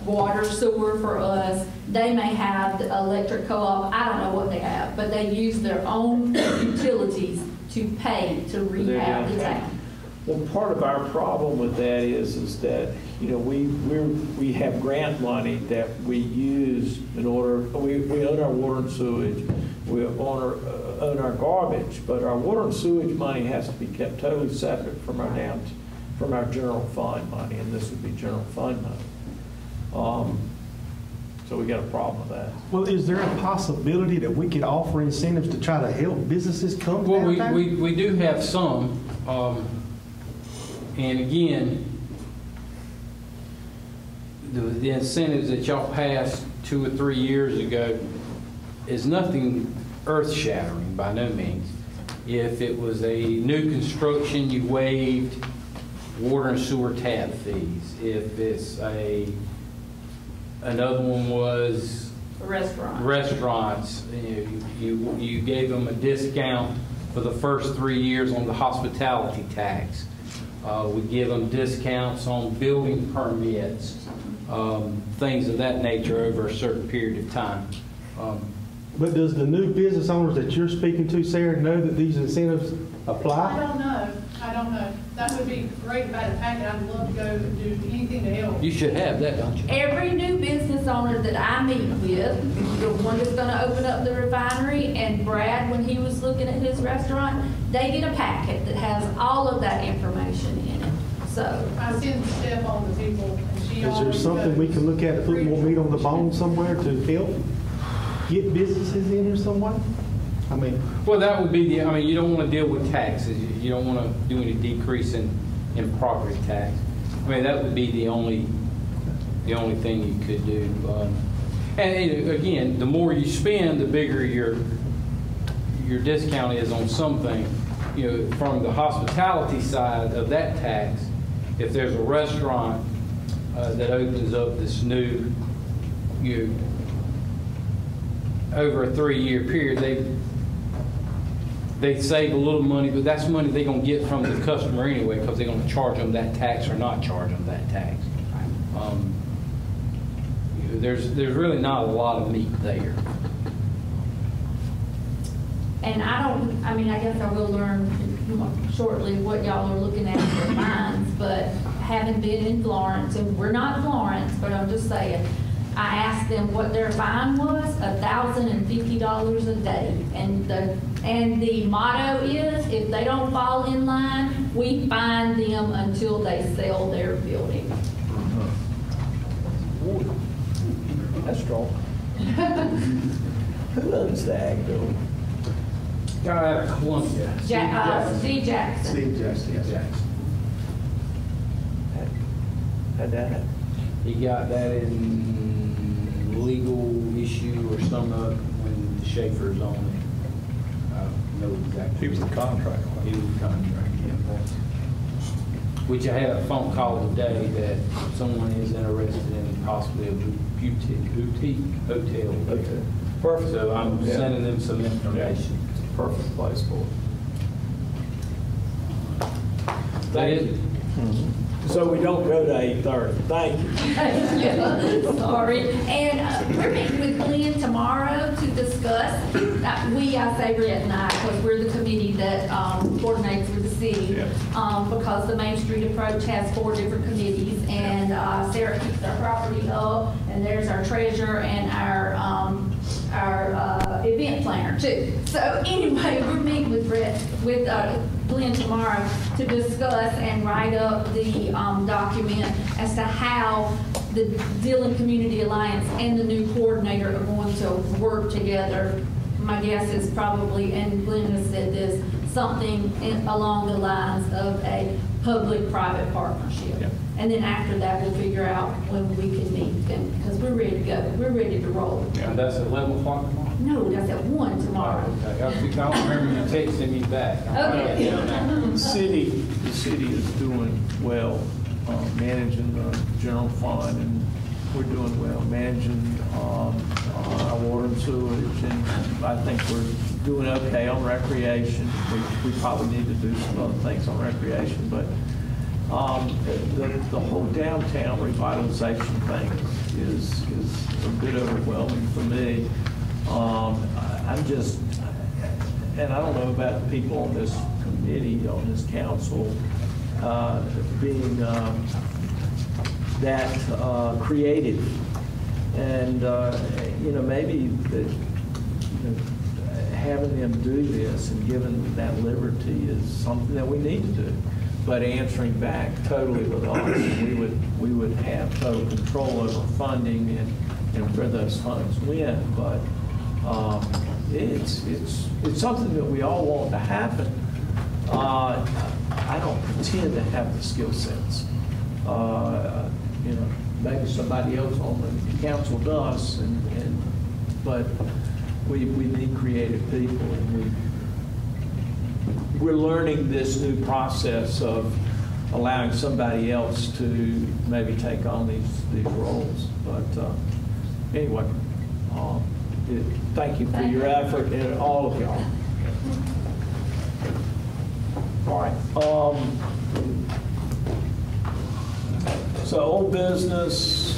water, sewer for us. They may have the electric co-op, I don't know what they have, but they use their own utilities to pay to rehab the town. well, part of our problem with that is that, we have grant money that we use in order, we own our water and sewage, we own our garbage, but our water and sewage money has to be kept totally separate from our general fund money, and this would be general fund money. So we got a problem with that. Well, is there a possibility that we could offer incentives to try to help businesses come Well, downtown? we do have some, and again, the incentives that y'all passed 2 or 3 years ago is nothing earth-shattering by no means. If it was a new construction, you waived water and sewer tap fees. If it's another one was restaurants, you gave them a discount for the first 3 years on the hospitality tax. We give them discounts on building permits, things of that nature over a certain period of time. But does the new business owners that you're speaking to, Sarah, know that these incentives apply? I don't know. That would be great if I had a packet. I'd love to go and do anything to help. You should have that, don't you? Every new business owner that I meet with, the one that's gonna open up the refinery, and Brad, when he was looking at his restaurant, they get a packet that has all of that information in it, so. I send Steph on the people, and she Is there always something we can look at to put more meat on the bone somewhere to help get businesses in here somewhere? I mean, Well, that would be you don't want to deal with taxes. You don't want to do any decrease in property tax. That would be the only thing you could do. And again, the more you spend, the bigger your discount is on something. From the hospitality side of that tax, if there's a restaurant that opens up this new, over a 3-year period, they save a little money, but that's money they're going to get from the customer anyway, because they're going to charge them that tax or not charge them that tax. There's really not a lot of meat there. And I guess I will learn shortly what y'all are looking at for fines, but having been in Florence, and we're not Florence, but I'm just saying, I asked them what their fine was, $1,050 a day. And the motto is, if they don't fall in line, we fine them until they sell their building. That's strong. Who owns the ag building? Guy out of Columbia. Steve Jackson. Steve Jackson, yes. How'd that happen? He got that in legal issue or some of when the Schaefer's on it. I don't know exactly. He was a contract. He was a contract, yeah. Which I had a phone call today that someone is interested in possibly a boutique hotel. Okay. Perfect. So I'm Yeah. sending them some information. Perfect place for it. Thank you. So we don't go to 8:30. Thank you. Yeah, sorry. And we're meeting with Glenn tomorrow to discuss, I say Brett and I, because we're the committee that coordinates with the city. Because the Main Street approach has 4 different committees, and Sarah keeps our property up, and there's our treasurer and our event planner too. So anyway, we're meeting with Glenn tomorrow to discuss and write up the document as to how the Dillon Community Alliance and the new coordinator are going to work together. My guess is probably, and Glenn has said this, something along the lines of a public-private partnership. Yep. And then after that, we'll figure out when we can meet, because we're ready to go. We're ready to roll. And that's at 11 o'clock tomorrow? No, that's at 1 tomorrow. Okay. I don't remember you texting me back. Okay. The city is doing well managing the general fund, and we're doing well managing our water and sewage, and I think we're doing okay on recreation. We probably need to do some other things on recreation, but the whole downtown revitalization thing is a bit overwhelming for me. I'm just, and I don't know about the people on this committee, on this council, being that creative. And, maybe having them do this and giving them that liberty is something that we need to do. But answering back totally with us, we would have total control over funding and where those funds went. But it's something that we all want to happen. I don't pretend to have the skill sets. Maybe somebody else on the council does, but we need creative people, and we're learning this new process of allowing somebody else to maybe take on these roles. But anyway, thank you for your effort, and all of y'all. All right. So old business,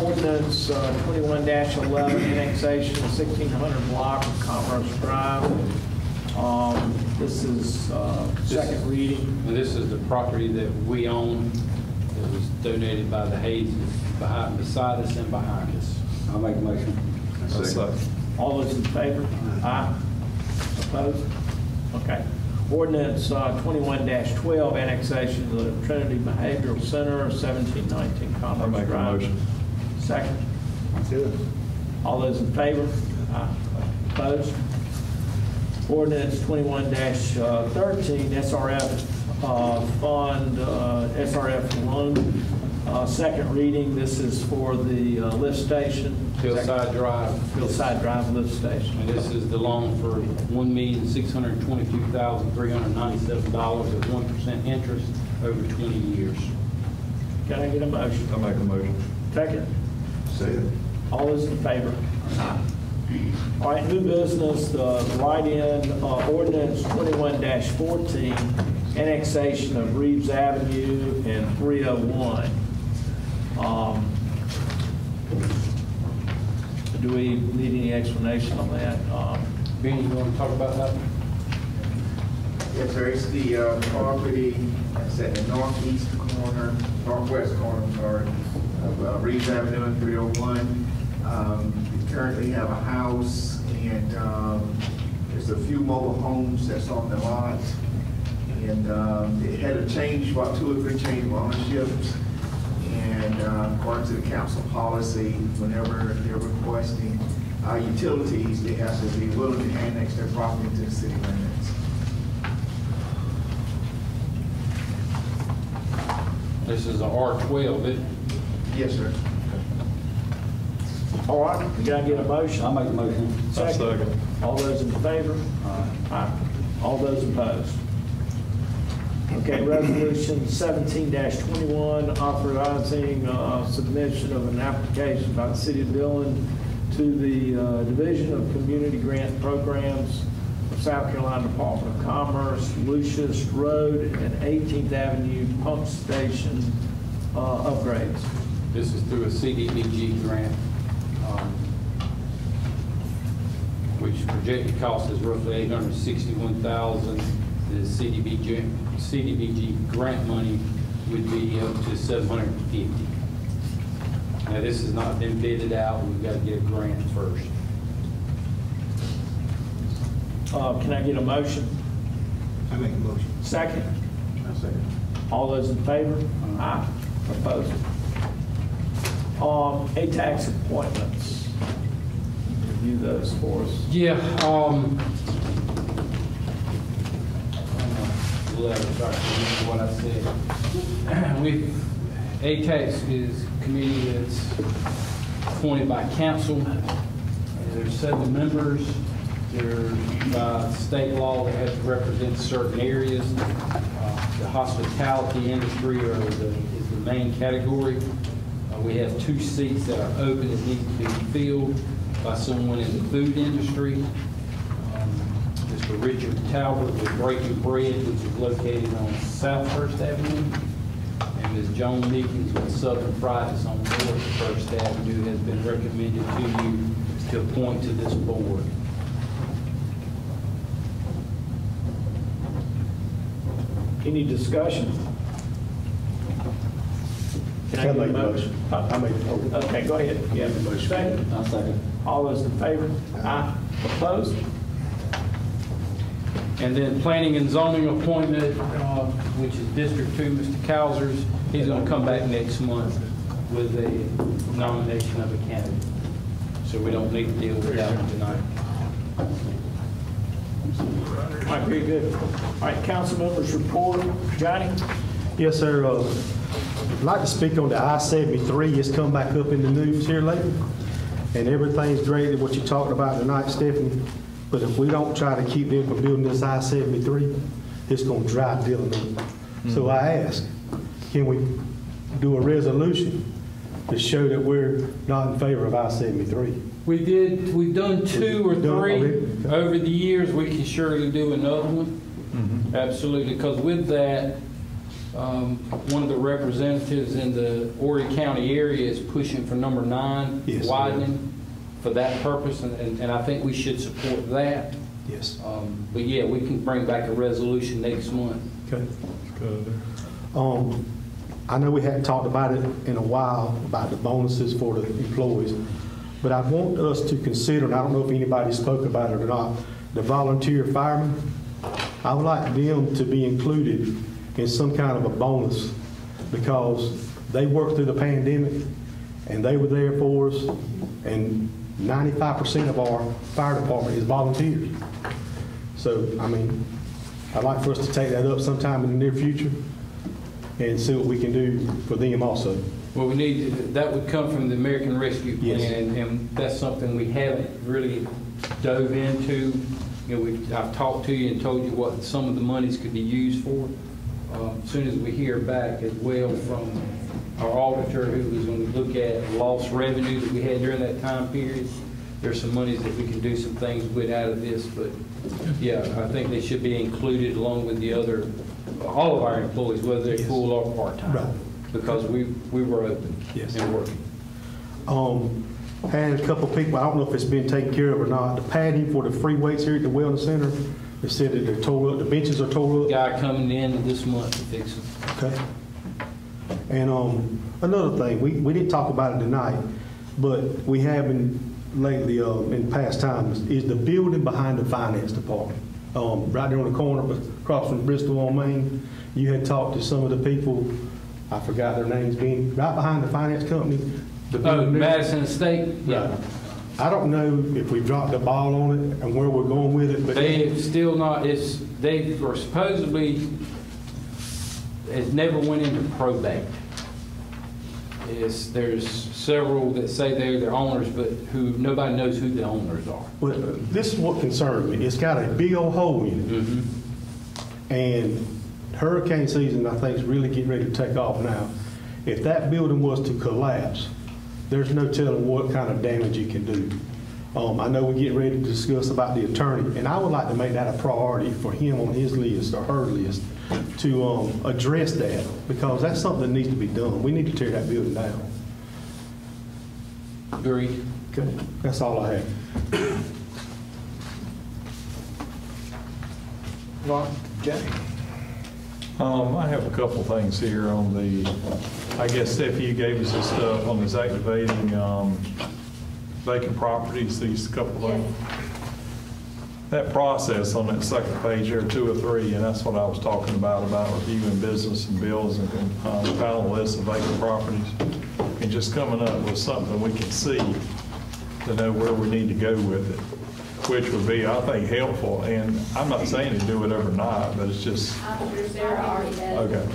ordinance 21-11, annexation of 1600 block of Commerce Drive. This is second reading. This is the property that we own. It was donated by the Hayes beside us and behind us. I'll make a motion. All those in favor? Aye. Opposed? Okay. Ordinance 21-12, annexation of the Trinity Behavioral Center, 1719 Commerce I'll make a Drive. motion. Second. All those in favor? Aye. Opposed? Ordinance 21-13, SRF fund, SRF loan, second reading. This is for the lift station. Hillside Drive. Hillside Drive lift station. And this is the loan for $1,622,397 at 1% interest over 20 years. Can I get a motion? I'll make a motion. Second. Second. All those in favor? All right, new business, the write-in ordinance 21-14, annexation of Reeves Avenue and 301. Do we need any explanation on that? Benny, you want to talk about that? Yes, sir, it's the property that's at the northwest corner, I'm sorry, of Reeves Avenue and 301. We currently have a house, and there's a few mobile homes that's on the lot. And it had a change, about 2 or 3 change of ownerships. And according to the council policy, whenever they're requesting utilities, they have to be willing to annex their property to the city limits. This is a R12, isn't it? Yes, sir. All right, we gotta get a motion. I'll make a motion. I second. All those in favor? Aye. All those opposed? Okay, resolution 17-21, authorizing submission of an application by the city of Dillon to the Division of Community Grant Programs of South Carolina Department of Commerce, Lucius Road and 18th Avenue Pump Station upgrades. This is through a CDBG grant, which projected cost is roughly $861,000. The CDBG grant money would be up to $750,000. Now, this has not been bidded out. We've got to get a grant first. Can I get a motion? I make a motion. Second. I second. All those in favor? Aye. Opposed? A-tax appointments. Review those for us. Yeah, letter, sorry, what I said. ATAX is a committee that's appointed by council. There's 7 members. They're by state law, they have to represent certain areas. The hospitality industry is the main category. We have 2 seats that are open that need to be filled by someone in the food industry. Mr. Richard Talbot with Breaking Bread, which is located on South First Avenue. And Ms. Joan Meekins with Southern Fridays on North First Avenue has been recommended to you to appoint to this board. Any discussion? Can I I'll get a make the motion? I make the motion. Okay, go ahead. Yeah, second. I'll second. All those in favor? Aye. Opposed? And then planning and zoning appointment, which is District 2, Mr. Cowsers, he's going to come back next month with a nomination of a candidate. So we don't need to deal with that one tonight. All right, very good. All right, council members report. Johnny? Yes, sir. I'd like to speak on the I-73. It's come back up in the news here lately. And everything's great, what you talked about tonight, Stephanie. But if we don't try to keep them from building this I-73, it's going to drive Dillon up. So I ask, can we do a resolution to show that we're not in favor of I-73? We've done 2 or 3 Okay. over the years. We can surely do another one. Absolutely, because with that, one of the representatives in the Horry County area is pushing for number 9, Yes, widening for that purpose, and I think we should support that. Yes. But yeah, we can bring back a resolution next month. Okay. I know we hadn't talked about it in a while, about the bonuses for the employees, but I want us to consider, and I don't know if anybody spoke about it or not, the volunteer firemen. I would like them to be included in some kind of a bonus because they worked through the pandemic and they were there for us, and 95% of our fire department is volunteers. So, I mean, I'd like for us to take that up sometime in the near future and see what we can do for them also. Well, that would come from the American Rescue Plan, Yes. and that's something we haven't really dove into. You know, I've talked to you and told you what some of the monies could be used for. As soon as we hear back as well from our auditor, who is going to look at lost revenue that we had during that time period, there's some monies that we can do some things with out of this. But yeah, I think they should be included along with the other, all of our employees, whether they're Yes. full or part-time. Right. Because we were open Yes. and working. had a couple people, I don't know if it's been taken care of or not, the padding for the free weights here at the wellness center, they said that they're tore up, the benches are tore up. Guy coming in this month to fix it. Okay. And another thing, we didn't talk about it tonight, but we have been lately, in past times, is the building behind the finance department. Right there on the corner, across from Bristol on Main. You had talked to some of the people, I forgot their names, being right behind the finance company. The Oh, building there. Madison Estate? Right. I don't know if we dropped the ball on it and where we're going with it, but They've still not, they were supposedly, it never went into probate. There's several that say they're their owners, but nobody knows who the owners are. but this is what concerns me. It's got a big old hole in it. Mm-hmm. And hurricane season, I think, is really getting ready to take off now. If that building was to collapse, there's no telling what kind of damage it can do. I know we're getting ready to discuss about the attorney, and I would like to make that a priority for him on his list or her list to address that, because that's something that needs to be done. We need to tear that building down. Agreed. Okay, that's all I have. I have a couple things here on the, I guess, Steffi, you gave us this stuff on this activating vacant properties, these couple of, that process on that second page there, 2 or 3, and that's what I was talking about reviewing business and bills and compiling a list of vacant properties, and just coming up with something we can see to know where we need to go with it, which would be, I think, helpful. And I'm not saying to do it overnight, but it's just, I'm sure Sarah already does. okay.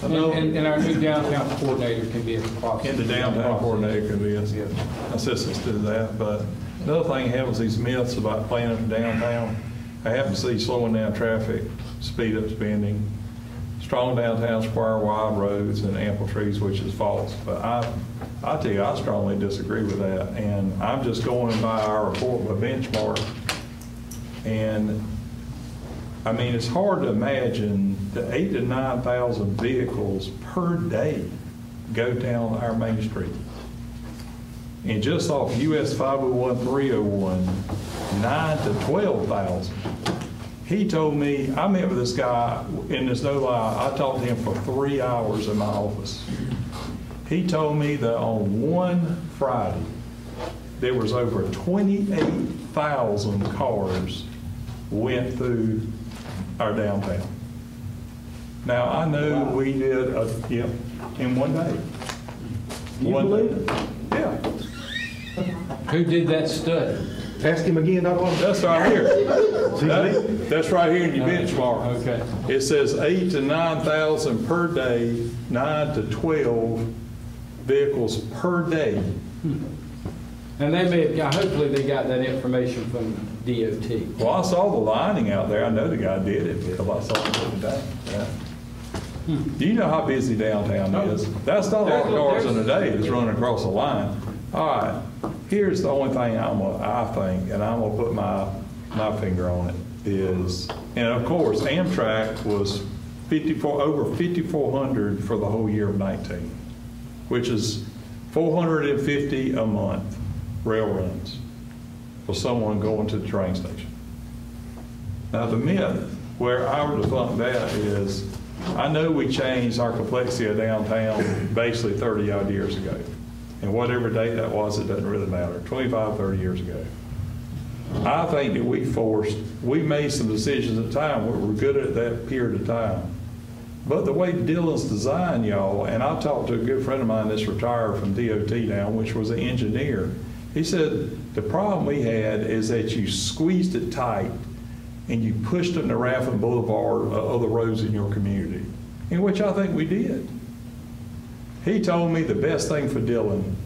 And our new downtown coordinator can be a process. And the downtown coordinator could be assistants to that. But another thing happens, these myths about planning for downtown. I happen to see slowing down traffic, speed up spending, strong downtown square, wide roads, and ample trees, which is false. But I tell you, I strongly disagree with that. And I'm just going by our report by benchmark. And I mean, it's hard to imagine the 8,000 to 9,000 vehicles per day go down our main street. And just off US 501, 301, 9,000 to 12,000. He told me, I met with this guy, and there's no lie, I talked to him for 3 hours in my office. He told me that on one Friday, there was over 28,000 cars went through our downtown. Now, I know we did, in one day. Do you believe it? Yeah. Who did that study? Ask him again, Dr. Walker. That's right here. See, That's right here in your benchmark. Okay. It says 8,000 to 9,000 per day, 9 to 12 vehicles per day. And they may have got, hopefully they got that information from DOT. Well, I saw the lining out there. I know the guy did it because I saw it today. Yeah. Do you know how busy downtown is? That's not a lot of cars in a day that's running across the line. All right, here's the only thing I think, and I'm gonna put my finger on it, is, and of course, Amtrak was over 5,400 for the whole year of 19, which is 450 a month rail runs for someone going to the train station. Now, the myth where I would debunk that is, I know we changed our complexity of downtown basically 30-odd years ago. And whatever date that was, it doesn't really matter, 25, 30 years ago. I think that we made some decisions at the time where we're good at that period of time. But the way Dillon's designed, y'all, and I talked to a good friend of mine that's retired from DOT now, which was an engineer. He said, the problem we had is that you squeezed it tight and you pushed it in the Raffin Boulevard of the roads in your community, in which I think we did. He told me the best thing for Dillon,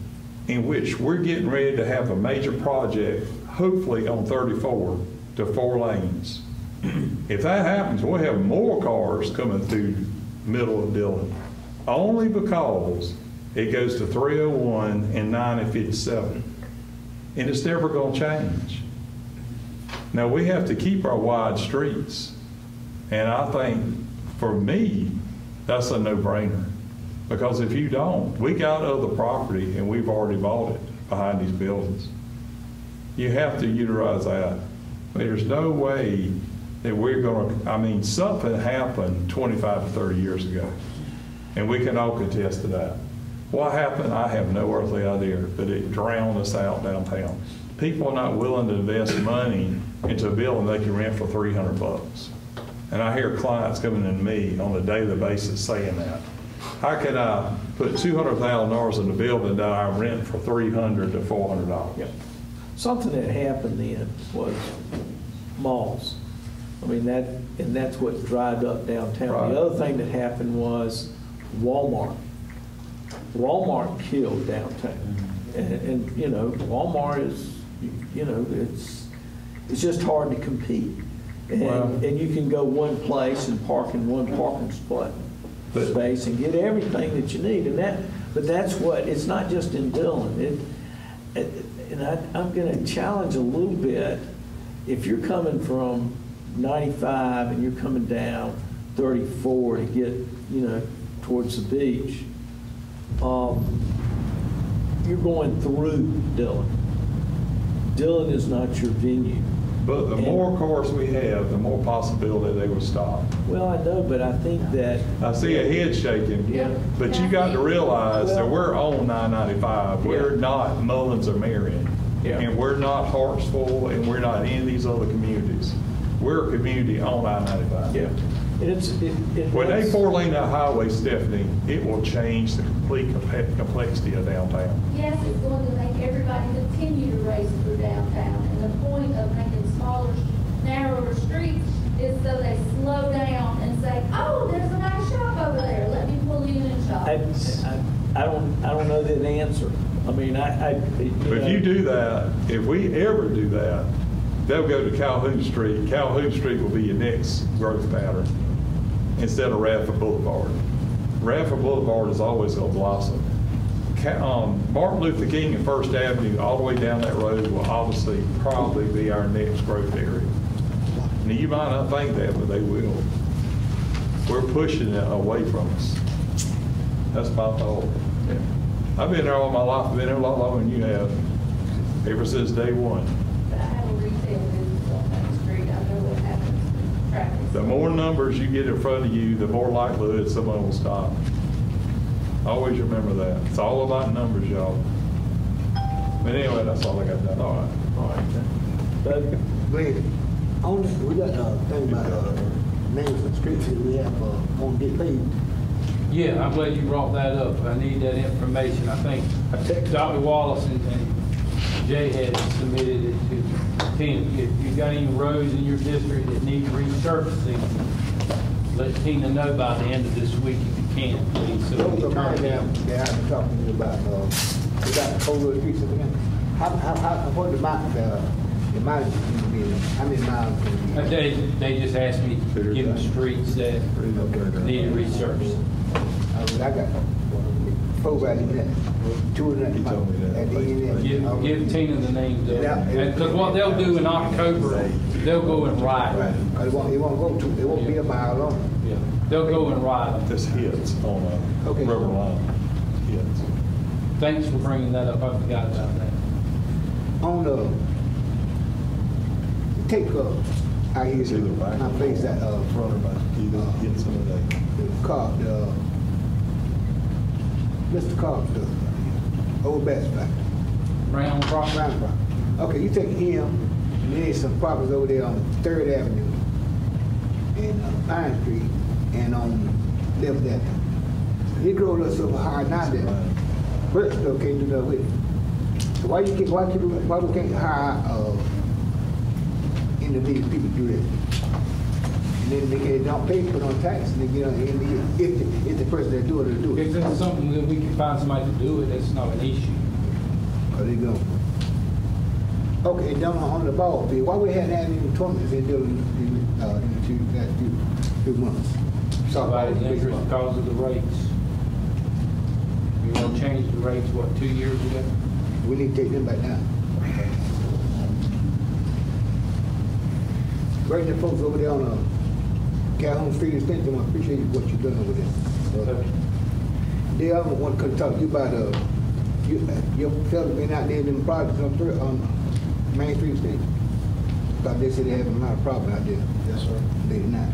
in which we're getting ready to have a major project, hopefully on 34 to 4 lanes. If that happens, we'll have more cars coming through the middle of Dillon, only because it goes to 301 and 9 and 57. And it's never going to change. Now, we have to keep our wide streets. And I think, for me, that's a no-brainer. Because if you don't, we got other property and we've already bought it. behind these buildings. You have to utilize that. I mean, there's no way that we're going to, I mean, something happened 25 to 30 years ago, and we can all contest to that. What happened, I have no earthly idea, but it drowned us out downtown. People are not willing to invest money into a building they can rent for $300. And I hear clients coming to me on a daily basis saying that. How can I put $200,000 in a building that I rent for $300 to $400? Yep. Something that happened then was malls. I mean, that's what dried up downtown. Right. The other thing that happened was Walmart. Walmart killed downtown. And you know, Walmart is, you know, it's just hard to compete. And, Well, and you can go one place and park in one parking spot space and get everything that you need. But that's what, it's not just in Dillon. And I'm going to challenge a little bit. If you're coming from 95 and you're coming down 34 to get, you know, towards the beach, you're going through Dillon. Dillon is not your venue. But the more cars we have, the more possibility they will stop. Well, I know, but I think that, I see a head shaking. Yeah. But you got to realize that Well, we're on 995. We're Yeah. not Mullins or Marion. Yeah. And we're not Hartsville, and we're not any of these other communities. We're a community on I-95. yeah, When they four-lane that highway, Stephanie, it will change the complete complexity of downtown. Yes, it's going to make everybody continue to race through downtown, and the point of making smaller, narrower streets is so they slow down and say, oh, there's a nice shop over there, let me pull you in and shop. I don't know the answer. I mean, But if you do that, if we ever do that, they'll go to Calhoun Street. Calhoun Street will be your next growth pattern instead of Radford Boulevard. Radford Boulevard is always going to blossom. Martin Luther King and First Avenue, all the way down that road, will obviously probably be our next growth area. Now, you might not think that, but they will. We're pushing it away from us. That's my thought. I've been there all my life. I've been there a lot longer than you have, ever since day one. But I have a retail business on that street, I know what happens with traffic. The more numbers you get in front of you, the more likelihood someone will stop. Always remember that. It's all about numbers, y'all. But anyway, that's all I got done. All right. Doug? Wait, we got a thing about names of streets that we have on get paid. Yeah, I'm glad you brought that up. I need that information. I think Dr. Wallace and Jay had submitted it to Tina. If you got any roads in your district that need resurfacing, let Tina know by the end of this week if you can, please. So we Those can are my turn it damn, down. that I've been talking to you about, we got the whole road streets again. What the amount be, how many miles can it be? They just asked me to give them streets that need resurfacing. I got 4 right in there, 2 in that. He told me that. At the end. Give Tina the names of Yeah. them. Because what they'll do in October, they'll go and Right, ride. it won't go to, it won't be a mile long. Yeah, they'll go and ride. This hits on a Okay. rubber line. Hits. Thanks for bringing that up. I forgot about that. On take I hear It's either back my place at front or back. Either hits some of that. the car, Mr. Carpenter, old best back. Brown Rock. Brown Rock. Okay, you take him, and then there's some properties over there on 3rd Avenue and Pine Street and on 11th Avenue. He grow us so hard now that Bristol can't do nothing with it. So why we can't hire individual people to do that? And then they don't pay for no tax, and they get on the end of the year, if the person that do it will do it. If it's something that we can find somebody to do it, that's not an issue. Are they going? Okay, down on the ball field, why we hadn't had any tournaments in the last few months? Somebody's interest because of the rates. You want to change the rates, what, 2 years ago? We need to take them back down. Right there, folks over there on Calhoun Street Extension, I appreciate what you're doing over there. The other one could talk to you about your fellas been out there in them projects on Main Street State? Because they said they having a lot of problems out there. Yes, sir. They did not.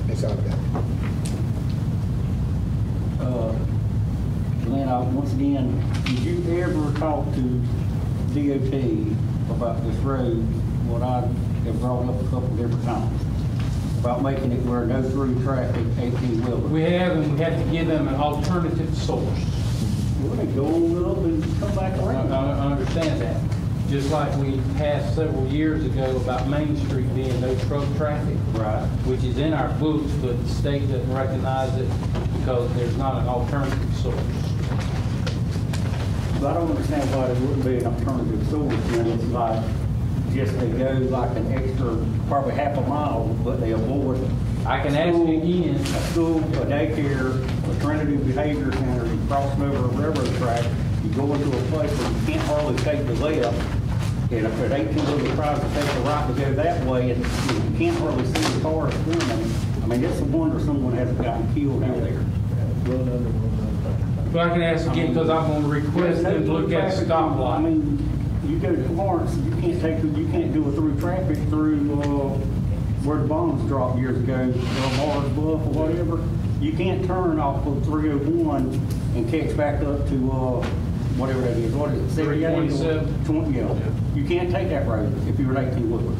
That's all I got. Glenn, once again, did you ever talk to DOT about this road, what I have brought up a couple different times, about making it where no through traffic 18-wheeler? We have, and we have to give them an alternative source. Well, they go on up and come back around. I understand that. Just like we passed several years ago about Main Street being no truck traffic. Right. Which is in our books, but the state doesn't recognize it because there's not an alternative source. But I don't understand why there wouldn't be an alternative source, and it's like, just they go like an extra, probably half a mile, but they avoid. I can ask you again. A school, a daycare, a Trinity Behavior Center, you cross over a railroad track, you go into a place where you can't hardly take the left, and if an 18-wheeler tries to take the right to go that way, and you can't hardly see the cars coming, I mean, it's a wonder someone hasn't gotten killed out there. But I can ask again because I'm going to request them to look at a I stoplight. mean, you go to Florence, you can't do a through traffic through, where the bombs dropped years ago, Mars Bluff or whatever. You can't turn off of 301 and catch back up to, whatever that is. What is it? 327? 20, yeah. You can't take that road if you're an 18-wheeler.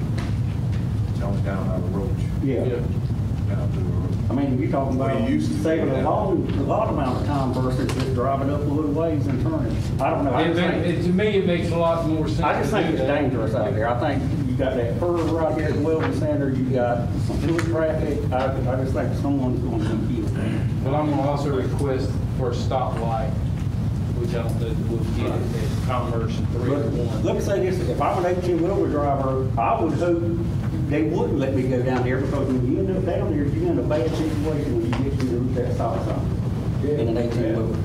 Down the road. Yeah. Down to the road. I mean, you're talking about Well, you used to do saving a that. lot amount of time versus just driving up a little ways and turning. I don't know. To me, it makes a lot more sense. I just to think do it's that. dangerous out there. I think you got that curve right here at the Wellness Center, you got some foot traffic. I just think someone's going to be killed. But I'm going to also request for a stoplight, which I don't think we'll get at Commerce and 301. Let me say this, if I'm an 18-wheeler driver, I would hope they wouldn't let me go down there, because when you end up down there, you're in a bad situation when you get to that stop sign in an 18-wheeler.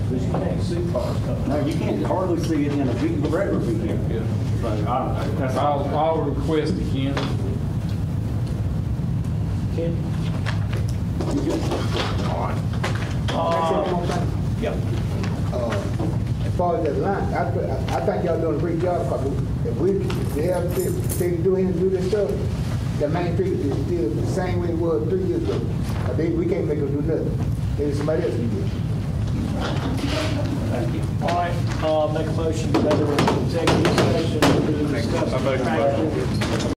Because you can't see cars coming. No, you can't hardly see it in a regular vehicle. So that's all. I'll request again. Ken? Yep. As far as that line, I think y'all doing a great job, because if they have to do this stuff, the Main Street is still the same way it was 3 years ago. We can't make them do nothing. Maybe somebody else can do it. Thank you. All right, make a motion to go to executive session to discuss. I make a motion.